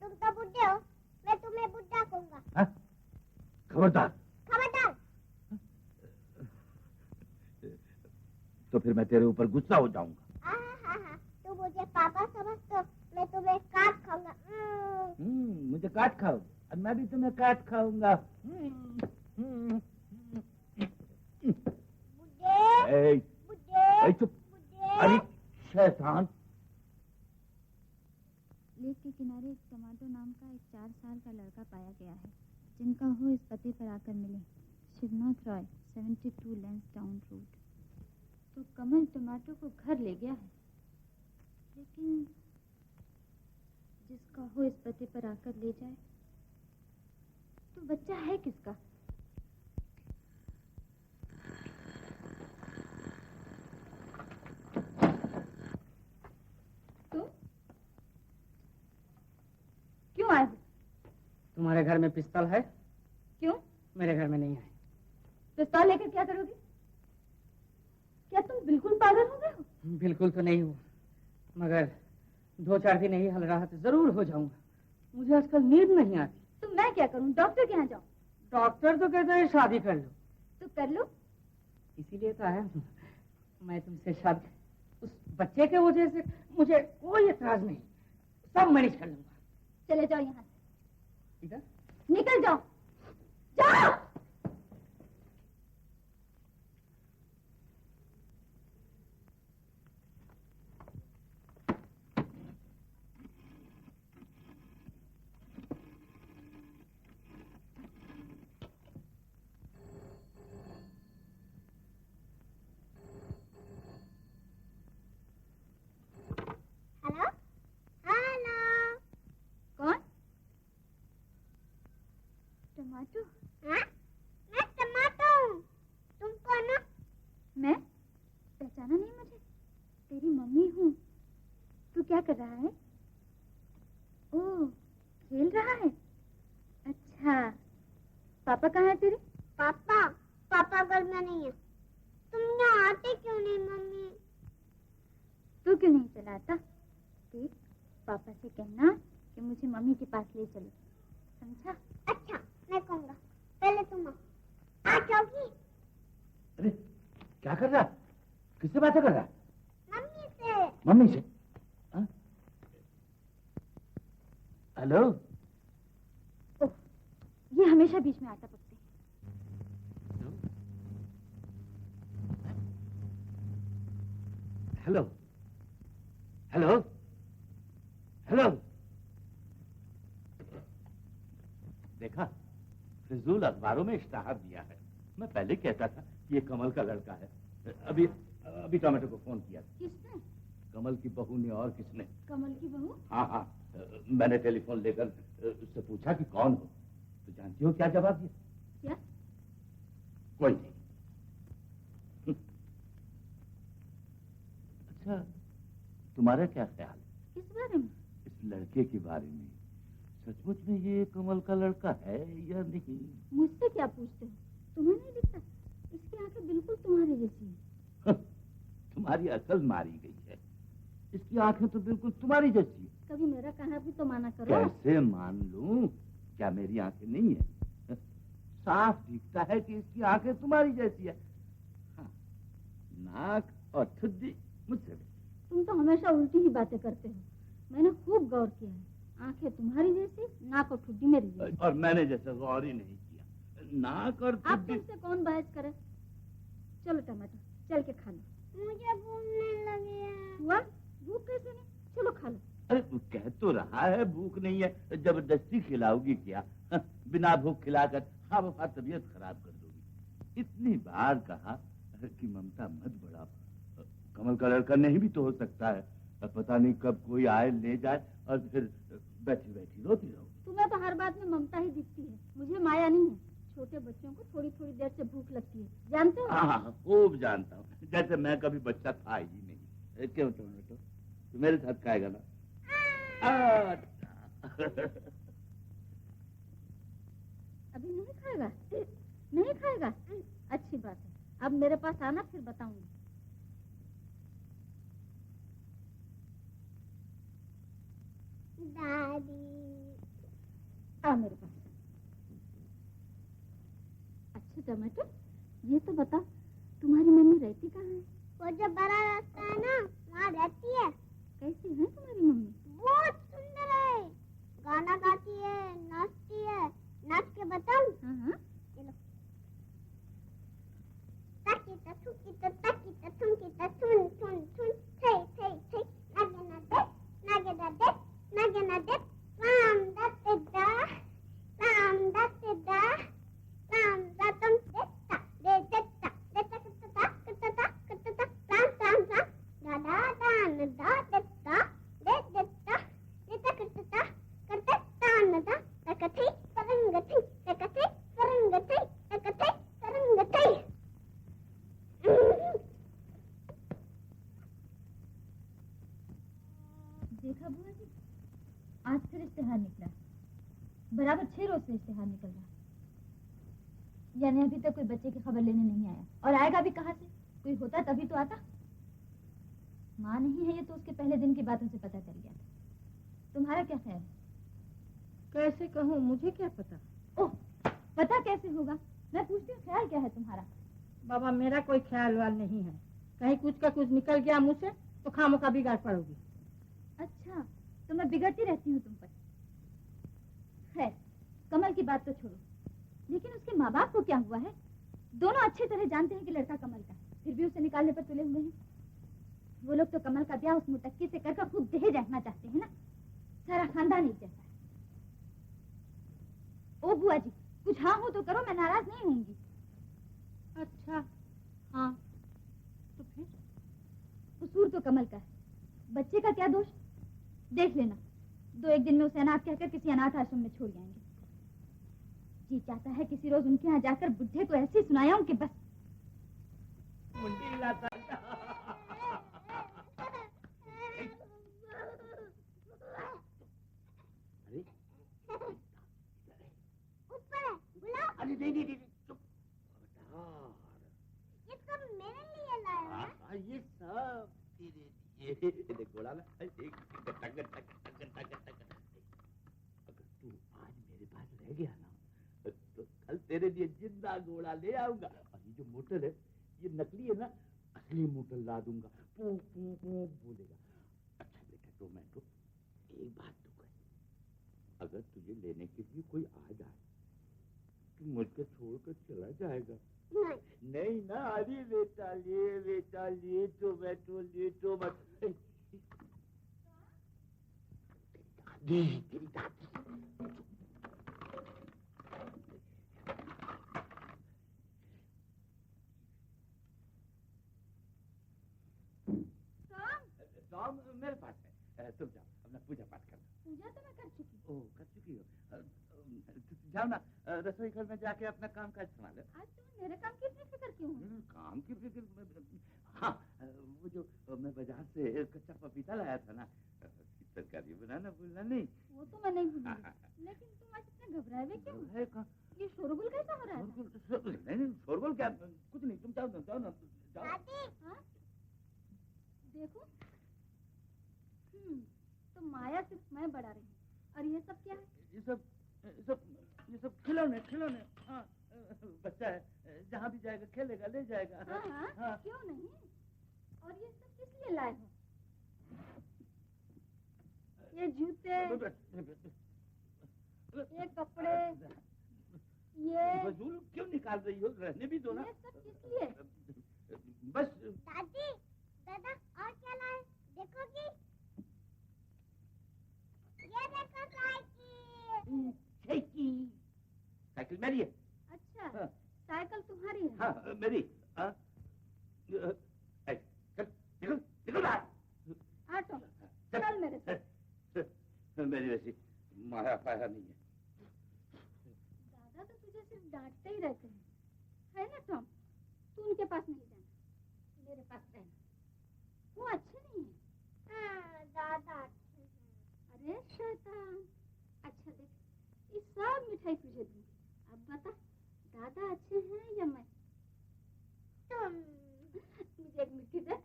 तुम तो बुढ़े हो, मैं तुम्हें बुढ़ा कहूंगा। खबरदार। खबरदार। तो फिर मैं तेरे ऊपर गुस्सा हो जाऊंगा। हाँ, तुम मुझे पापा समझते हो, मैं तुम्हें काट खाऊंगा। मुझे काट खाओ और मैं भी तुम्हें काट खाऊंगा। चुप। अरे शैतान। लेक के किनारे एक टमाटो नाम का एक 4 साल का लड़का पाया गया है, जिनका हो इस पते पर आकर मिले। शिवनाथ रॉय, 72 लैंसडाउन रोड। तो कमल टमाटो को घर ले गया है, लेकिन जिसका हो इस पते पर आकर ले जाए तो बच्चा है किसका? तुम क्यों आए हो? तुम्हारे घर में पिस्तौल है? क्यों? मेरे घर में नहीं है। पिस्तौल लेकर क्या करोगे? क्या तुम बिल्कुल पागल हो गए हो? बिल्कुल तो नहीं हूँ, मगर 2-4 दिन नहीं हल रहा तो जरूर हो जाऊंगा। मुझे आजकल नींद नहीं आती। तो मैं क्या करूं? डॉक्टर के यहाँ जाऊं? डॉक्टर तो कहते हैं शादी कर लो। तो कर लो। इसीलिए तो आया हूँ। मैं तुमसे शादी, उस बच्चे के वजह से मुझे कोई एतराज नहीं, सब मैनेज कर लूंगा। चले जाओ यहाँ से। इधर निकल जाओ, जाओ। Hello, hello. कौन? टमाटो? हाँ, मैं टमाटो हूँ। तुम कौन हो? मैं? पहचाना नहीं मुझे? तेरी मम्मी हूँ। तू क्या कर रहा है? ओह, खेल रहा है। अच्छा, पापा कहाँ है तेरे? पापा घर में नहीं है। तुम यहाँ आते क्यों नहीं मम्मी? तू क्यों नहीं चला आता? देख, पापा से कहना कि मुझे मम्मी के पास ले चलो, समझा? अच्छा, मैं कहूँगा। पहले तुम आ जाओगी? अरे क्या कर रहा? किससे बातें कर रहा? मम्मी से। मम्मी से? हेलो? ओह, ये हमेशा बीच में आता पकते। हेलो? हेलो? हेलो? देखा, फिजूल अखबारों में इश्तहार दिया है। मैं पहले कहता था कि ये कमल का लड़का है। अभी टमाटो को फोन किया। किसने? कमल की बहू ने। और किसने? कमल की बहू? हाँ, मैंने टेलीफोन लेकर उससे पूछा कि कौन हो। तो जानती हो क्या जवाब दिया? क्या? कोई नहीं। अच्छा, तुम्हारा क्या ख्याल है? किस बारे में? इस लड़के के बारे में। सचमुच में ये कमल का लड़का है या नहीं? मुझसे क्या पूछते हो? तुम्हें नहीं दिखता? इसकी आंखें बिल्कुल तुम्हारी जैसी हैं। तुम्हारी अकल मारी गई है। इसकी आंखें तो बिल्कुल तुम्हारी जैसी है। कभी मेरा कहना भी तो माना करो। कैसे मान लूं? क्या मेरी आंखें नहीं है? साफ दिखता है कि इसकी आंखें तुम्हारी जैसी है। हाँ, नाक और ठुड्डी मुझसे भी। तुम तो हमेशा उल्टी ही बातें करते हो। मैंने खूब गौर किया है। आंखें तुम्हारी जैसी, नाक और ठुड्डी मेरी जैसी। और मैंने जैसे गौर ही नहीं किया। नाक और आप ठुड्डी। तुमसे कौन बहस करे? चलो टमाटर, चल के खा लो। मुझे भूख नहीं लगी है। हुआ? भूख कैसे नहीं? चलो खा लो। अरे कह तो रहा है भूख नहीं है। जबरदस्ती खिलाओगी क्या? बिना भूख खिलाकर हाँ वफा तबीयत खराब कर दोगी। इतनी बार कहा कि ममता मत बढ़ाओ। कमल का लड़का नहीं भी तो हो सकता है। पता नहीं कब कोई आए ले जाए और फिर बैठी बैठी रोती रहो। तुम्हें तो हर बात में ममता ही दिखती है, मुझे माया नहीं है। छोटे बच्चों को थोड़ी थोड़ी देर से भूख लगती है, जानते हो? हाँ, खूब जानता हूँ। जैसे मैं कभी बच्चा था ही नहीं। क्यों टोमेटो, तो मेरे साथ खाएगा ना? अभी नहीं खाएगा? नहीं खाएगा? अच्छी बात है। अब मेरे पास आना, फिर बताऊंगी। दादी, आ मेरे पास। अच्छा टमाटर, ये तो बता, तुम्हारी मम्मी रहती कहाँ है? वो जो बड़ा रास्ता है ना, वहाँ रहती है। कैसी है तुम्हारी मम्मी? बहुत सुंदर है। गाना गाती है, नाचती है। नाच के बताऊं? हाँ। चलो। ताकी ता थुकी ता ताकी ता थुकी ता थुन थुन थुन थे थे थे नागे ना दे नागे ना दे नागे ना दे राम दत्ते दा राम दत्ते दा राम दत्तम देता दे देता देता कत्ता कत्ता कत्ता राम राम राम दादा दान दा देता दे देता देता कत्ता कत्ता दान दा तकथी परंगथी तकथी परंगथी तकथी परंगथी। देखा बुआ जी, आज फिर इश्तिहार निकला। बराबर 6 रोज से इश्तिहार निकल रहा। यानी अभी तक कोई बच्चे की खबर लेने नहीं आया। और आएगा भी कहाँ से? कोई होता तभी तो आता। माँ नहीं है ये तो उसके पहले दिन की बातों से पता चल गया था। तुम्हारा क्या ख्याल? कैसे कहूँ, मुझे क्या पता। ओह, पता कैसे होगा? मैं पूछती हूँ, ख्याल क्या है तुम्हारा? बाबा मेरा कोई ख्याल वाल नहीं है। कहीं कुछ का कुछ निकल गया मुँह से तो खामों का बिगाड़ पड़ोगी। अच्छा, तो मैं बिगड़ती रहती हूँ तुम पर। खैर, कमल की बात तो छोड़ो, लेकिन उसके माँ बाप को क्या हुआ है? दोनों अच्छी तरह जानते हैं कि लड़का कमल का है, फिर भी उसे निकालने पर तुले हुए हैं। वो लोग तो कमल का ब्याह उस मुटक्की से कर खूब दहेज रखना चाहते हैं ना। सारा खानदान एक जैसा है। ओ बुआ जी, कुछ हाँ हो तो करो, मैं नाराज नहीं होंगी। अच्छा हाँ, तो फिर कसूर तो कमल का है, बच्चे का क्या दोष? देख लेना, 2-1 दिन में उसे अनाथ कहकर किसी अनाथ आश्रम में छोड़ जाएंगे। जी चाहता है किसी रोज उनके यहाँ जाकर बुढ़े को ऐसी सुनाया कि बस अरे नहीं चुप। ये सब मेरे लिए लाया है। ये सब तेरे लिए घोड़ा ना। अगर तू आज मेरे पास रह गया ना तो कल तेरे लिए जिंदा घोड़ा ले आऊंगा। और ये जो मोटर है ये नकली है ना, असली मोटर ला दूंगा। पू पू पू बोलेगा। अच्छा बेटा टोमेटो, एक बात तो कह, अगर तुझे लेने के लिए कोई आ जाए तो मुझको छोड़कर चला जाएगा? नहीं ना। अरे बेटा ले टोमेटो ले टोमेटो। तेरी दादी टॉम मेरे पास है। तुम जाओ अपना पूजा पाठ कर। पूजा तो मैं कर चुकी। ओह कर चुकी हो? जाओ ना रसोई घर में जाके अपना काम काज संभालो। आज तुम मेरे काम की इतनी फिक्र क्यों है? काम की फिक्र? हाँ, वो जो मैं बाजार से कच्चा पपीता लाया था ना, तरकारी बनाना भूलना नहीं। वो तो मैं नहीं भूली, लेकिन तुम आज इतने घबराए हुए क्यों? है कहाँ? ये शोरगुल कैसा हो रहा है? नहीं शोरगुल क्या, कुछ नहीं। तुम जाओ ना जाओ। हाँ? देखो तो माया सिर्फ मैं बढ़ा रही हूँ। और ये सब क्या है? ये सब खिलौने। हाँ, बच्चा है, जहाँ भी जाएगा खेलेगा, ले जाएगा। हाँ, क्यों नहीं? और ये सब किस लिए लाए हो? ये जूते, ये कपड़े, ये फजूल क्यों निकाल रही हो? रहने भी दो ना। ये सब किस लिए? बस दादी दादा और क्या लाए देखोगी? ये देखो साइकिल मेरी है। अच्छा साइकिल तुम्हारी है? हाँ मेरी। निकल बाहर। ऑटो चल मेरे साथ। मेरी वैसी माया पाया नहीं है। दादा तो तुझे सिर्फ डांटते ही रहते हैं, है ना टॉम? तू उनके पास नहीं जाना, मेरे पास रहना। वो अच्छे नहीं है। हाँ दादा अच्छे हैं। अरे शैतान। अच्छा देख, ये सब मिठाई तुझे दूंगी। अब बता, दादा अच्छे हैं या मैं? तुम। मुझे एक मिट्टी दे।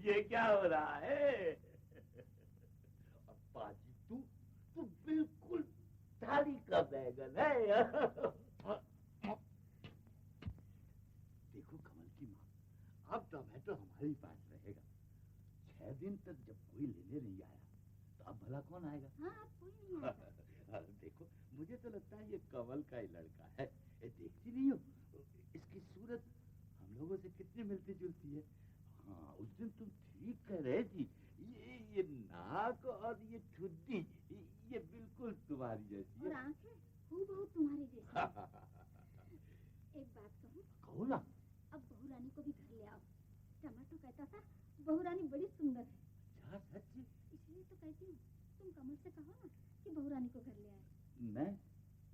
ये क्या हो रहा है? बाजी तू बिल्कुल थाली का बैगन है। देखो कमल की माँ, अब टोमेटो हमारे पास रहेगा। 6 दिन तक जब कोई लेने नहीं आया तो अब भला कौन आएगा? हाँ, अब कोई नहीं आएगा। देखो मुझे तो लगता है ये कमल का ही लड़का है। देखती नहीं हो इसकी सूरत हम लोगों से कितनी मिलती जुलती है। हाँ, उस दिन तुम ठीक कह रहे थी। ये नाक और ये ठुड्डी ये बिल्कुल तुम्हारी जैसी है। और आंखें हूबहू तुम्हारी जैसी। एक बात कहूँ? कहो ना। अब बहू रानी को भी घर ले आओ। टमाटो कहता था बहू रानी बड़ी सुंदर है। अच्छा सच? इसलिए तो कहती हूँ, तुम कमल से कहो ना कि बहू रानी को घर ले आए।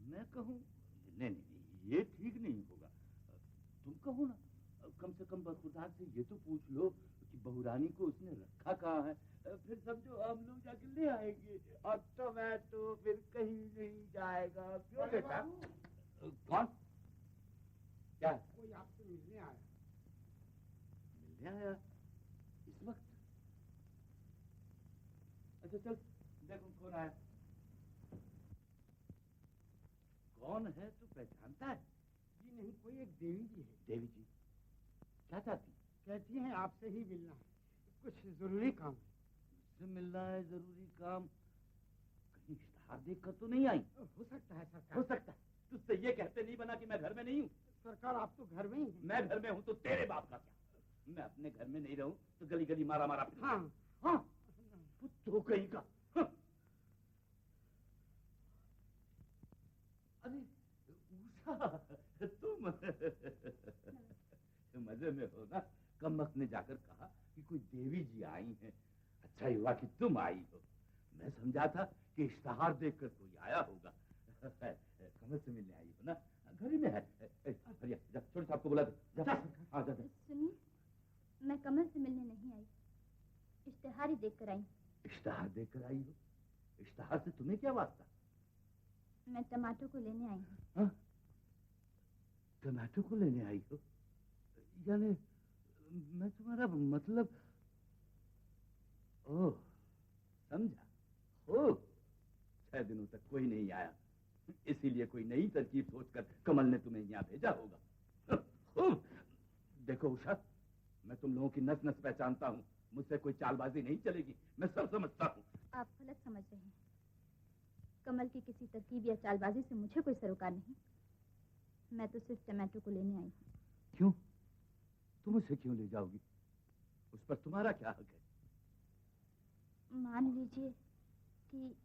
मैं कहूँ? नहीं ये ठीक नहीं होगा। तुम कहो ना। कम से कम बखुदा से ये तो पूछ लो कि बहुरानी को उसने रखा कहाँ है। फिर समझो हम लोग जाके ले आएंगे और टोमेटो फिर कहीं नहीं जाएगा। क्यों बेटा? कौन? क्या? कोई आपसे मिलने आया। मिलने आया इस वक्त? अच्छा चल देखो कौन आया। कौन है तू पहचानता है? जी नहीं, कोई एक देवी जी है। देवी जी क्या चाहती? कहती हैं आपसे ही मिलना है, कुछ जरूरी काम है। मुझसे मिलना है? जरूरी काम? कहीं इश्तेहार देख कर तो नहीं आई? हो सकता है सरकार। हो सकता है। तुझसे ये कहते नहीं बना कि मैं घर में नहीं हूँ? सरकार आप तो घर में ही हैं। मैं घर में हूँ तो तेरे बाप का क्या? मैं अपने घर में नहीं रहूँ तो गली गली मारा मारा। हाँ तो कहीं का। हाँ। अरे उषा तुम मजे में हो ना? कमबख्त ने जाकर कहा कि कोई देवी जी आई हैं। अच्छा हुआ कि तुम आई हो। मैं समझा था कि इश्तहार देखकर कोई आया होगा। कमल से मिलने आई हो ना? घर ही में है। भैया जा, छोटे साहब को बुला दे। जा। हाँ जा। सुनिए, मैं कमल से मिलने नहीं आई, इश्तिहार ही देख कर आई। इश्तहार देख कर आई हो? इश्तहार से तुम्हें क्या वास्ता? मैं टमाटो को लेने आई हूँ। टमाटो को लेने आई हो? यानी मैं तुम्हारा मतलब, ओह समझा। हो 6 दिनों तक कोई नहीं आया, इसीलिए कोई नई तरकीब सोचकर कमल ने तुम्हें यहाँ भेजा होगा। देखो उषा, मैं तुम लोगों की नस नस पहचानता हूँ, मुझसे कोई चालबाजी नहीं चलेगी, मैं सब समझता हूँ। आप गलत समझ रहे हैं। कमल की किसी तरकीब या चालबाजी से मुझे कोई सरोकार नहीं। मैं तो सिर्फ टमाटो को लेने आई हूँ। क्यों? तुम उसे क्यों ले जाओगी? उस पर तुम्हारा क्या हक है? मान लीजिए कि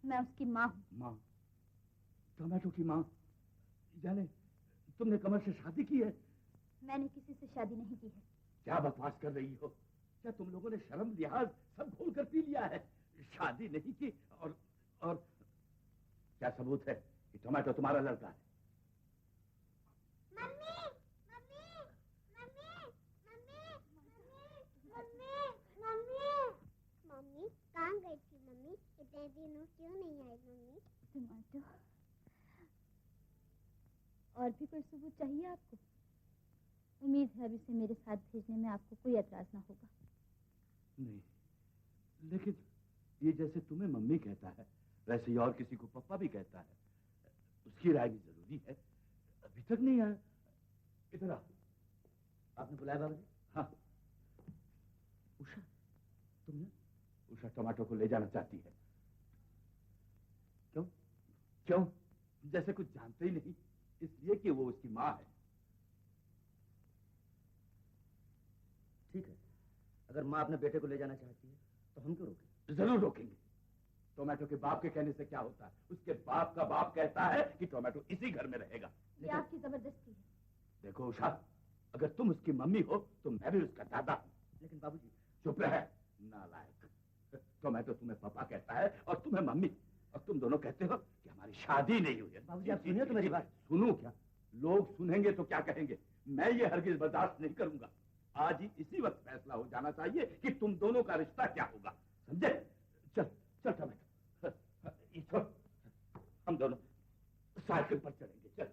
मैं उसकी माँ हूँ। माँ? टमाटो की माँ? यानी तुमने कमल से शादी की है? मैंने किसी से शादी नहीं की है। क्या बकवास कर रही हो? क्या तुम लोगों ने शर्म लिहाज सब घोल कर पी लिया है? शादी नहीं की और क्या सबूत है कि टमाटो तुम्हारा लड़का है? Mummy, mummy, mummy, mummy, mummy, mummy, mummy कहाँ गई थी मम्मी? इतने दिनों क्यों नहीं आई मम्मी? टमाटो, और भी कोई सबूत चाहिए आपको? उम्मीद है अब इसे मेरे साथ भेजने में आपको कोई एतराज ना होगा। नहीं, लेकिन ये जैसे तुम्हें मम्मी कहता है, वैसे ही और किसी को पप्पा भी कहता है। उसकी राय भी जरूरी है। अभी तक नहीं आया। इधर आ। आपने बुलाया बाबूजी? हाँ। उषा, तुमने? उषा टमाटो को ले जाना चाहती है। क्यों? क्यों? जैसे कुछ जानते ही नहीं, इसलिए कि वो उसकी माँ है। ठीक है, अगर माँ अपने बेटे को ले जाना चाहती है तो हम क्यों रोकें? जरूर रोकेंगे। टोमेटो के बाप के कहने से क्या होता है? उसके बाप का बाप कहता है कि टोमेटो इसी घर में रहेगा। ये आपकी जबरदस्ती है। देखो उषा, अगर तुम उसकी मम्मी हो तो मैं भी उसका दादा हूँ। लेकिन बाबूजी। चुप रहे नालायक। टोमेटो तुम्हें पापा कहता है और तुम्हें मम्मी, और तुम दोनों कहते हो कि हमारी शादी नहीं हुई है। बाबूजी आप सुनिए तो मेरी बात। सुनूं क्या? लोग सुनेंगे तो क्या कहेंगे? मैं ये हरगिज बर्दाश्त नहीं करूंगा। आज ही इसी वक्त फैसला हो जाना चाहिए कि तुम दोनों का रिश्ता क्या होगा। समझे? चल चल टोमेटो, ये छोड़, हम दोनों साइकिल पर चलेंगे। चल।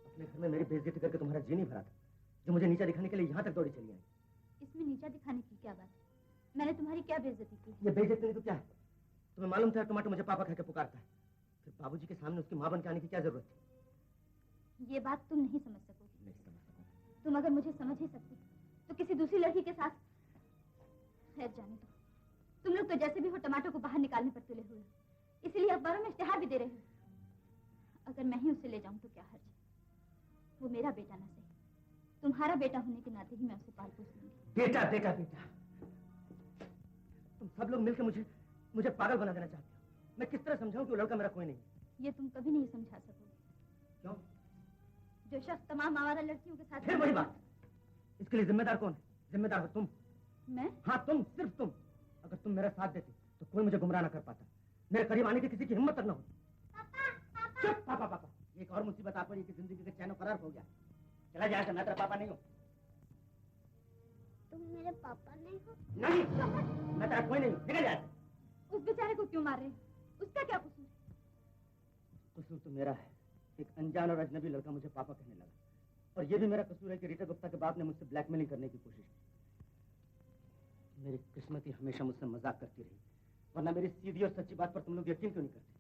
अपने घर में मेरी बेइज्जती करके तुम्हारा जी नहीं भरा था, जो मुझे नीचा दिखाने के लिए यहाँ तक दौड़ी चली आई। इसमें नीचा दिखाने की क्या बात है? मैंने तुम्हारी क्या बेइज्जती की? ये बेइज्जती नहीं तो क्या है? तुम्हें मालूम था टमाटो मुझे पापा कह के पुकारता है, फिर बाबूजी के सामने उसकी मां बन के आने की क्या जरूरत थी? ये बात तुम नहीं समझ सकोगे। नहीं समझ सकूंगा। तुम अगर मुझे समझ ही सकती तो किसी दूसरी लड़की के साथ। खैर जाने दो, तुम लोग तो जैसे भी हो टमाटो को बाहर निकालने पर तुले हुए, इसीलिए अखबारों में इश्तिहार भी दे रहे हो। अगर मैं ही उसे ले जाऊं तो क्या हर्ज है? वो मेरा बेटा ना सही, तुम्हारा बेटा होने के नाते ही मैं उसे पाल पोस लूंगी। बेटा बेटा बेटा, तुम सब लोग मिलकर मुझे पागल बना देना चाहते हो। मैं किस तरह समझाऊं कि वो लड़का मेरा कोई नहीं है? ये तुम कभी नहीं समझा सकोगे। क्यों? जो शख्स तमाम आवारा लड़कियों के साथ। फिर वही बात, इसके लिए जिम्मेदार कौन है? जिम्मेदार हो तुम। मैं? हाँ तुम, सिर्फ तुम। अगर तुम मेरा साथ देती तो कोई मुझे गुमराह न कर पाता, मेरे करीब आने की किसी की हिम्मत न होती। चुप पापा पापा, एक और मुसीबत आ पड़ी कि जिंदगी का चैन करार हो गया। चला जाएगा, मैं तेरा पापा नहीं हूँ। तुम मेरे पापा नहीं हो? नहीं, मैं तेरा कोई नहीं हूँ। निकल जाए। उस बेचारे को क्यों मार रहे हैं? उसका क्या कसूर है? कसूर तो मेरा है। एक अनजान और अजनबी लड़का मुझे पापा कहने लगा, और ये भी मेरा कसूर है कि रीटा गुप्ता के बाप ने मुझसे ब्लैकमेलिंग करने की कोशिश की। मेरी किस्मत ही हमेशा मुझसे मजाक करती रही, वरना मेरी सीधी और सच्ची बात पर तुम लोग यकीन क्यों नहीं करते?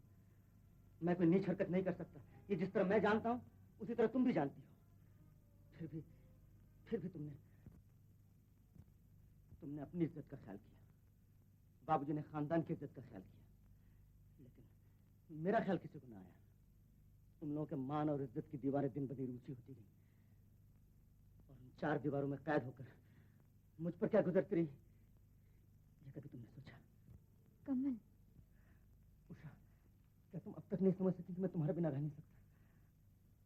मैं कोई नीच हरकत नहीं कर सकता, ये जिस तरह मैं जानता हूँ उसी तरह तुम भी जानती हो। फिर भी तुमने अपनी इज्जत का ख्याल किया, बाबूजी ने खानदान की इज्जत का ख्याल किया, लेकिन मेरा ख्याल किसी को ना आया। तुम लोगों के मान और इज्जत की दीवारें दिन ब दिन ऊंची होती गई, और उन 4 दीवारों में कैद होकर मुझ पर क्या गुजरती रही, ये कभी तुमने सोचा? कमल। उषा, क्या तुम अब तक नहीं समझ सकी कि मैं तुम्हारे बिना रह नहीं सकता?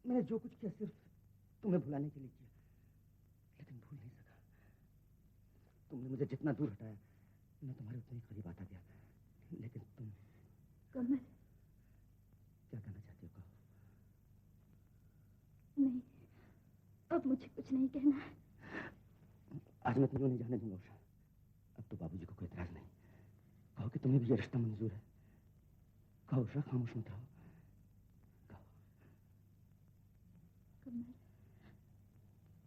मैंने जो कुछ किया तुम्हें भुलाने के लिए किया, लेकिन भूल नहीं सका। तुमने मुझे जितना दूर हटाया मैं तुम्हारे उतने ही करीब आता गया। लेकिन तुम कमल, क्या कहना चाहती हो? कहो। नहीं, अब मुझे कुछ नहीं कहना है। आज मैं तुम्हें नहीं जाने दूंगा उषा। अब तो बाबूजी को कोई इतराज नहीं। कहो कि तुम्हें भी ये रिश्ता मंजूर है। कहो उषा, खामोश मत रहो। कहो। कमल,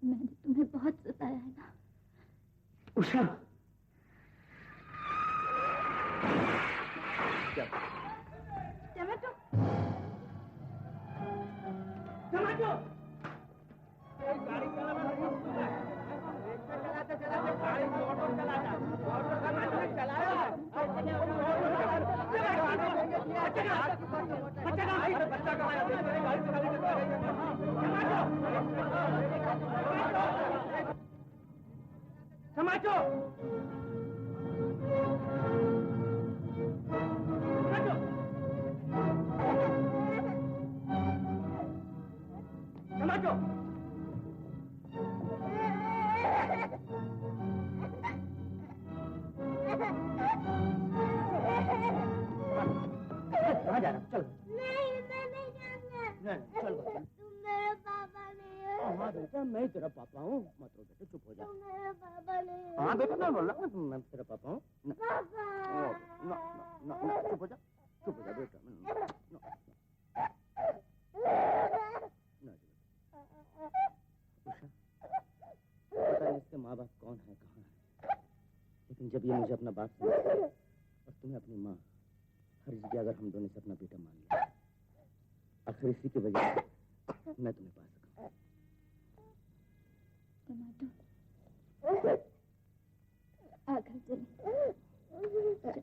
मैंने तुम्हें बहुत सताया है ना। उषा, टमाटो, टमाटो, गाड़ी चलाते चलाते गाड़ी ऑटो चलाता, ऑटो चलाया बच्चा कहाँ है? गाड़ी टमाटो, टमाटो, कहाँ जा रहा? चल। नहीं, मैं नहीं जाऊंगा। चल। तुम मेरे पापा नहीं हो। हाँ बेटा, मैं ही तेरा पापा हूँ। मत रो बेटा, चुप हो जा। तुम मेरे पापा नहीं हो। हाँ बेटा, मैं बोल रहा हूँ मैं तेरा पापा हूँ। पापा। चुप हो जा, चुप हो जा बेटा। उषा, पता नहीं इसके माँ बाप कौन है, कहाँ है, लेकिन जब ये मुझे अपना बाप समझता है और तुम्हें अपनी माँ, हर जगह अगर हम दोनों से अपना बेटा मान लिया, आखिर इसी की वजह से मैं तुम्हें पा सका। टमाटो, आ घर चले।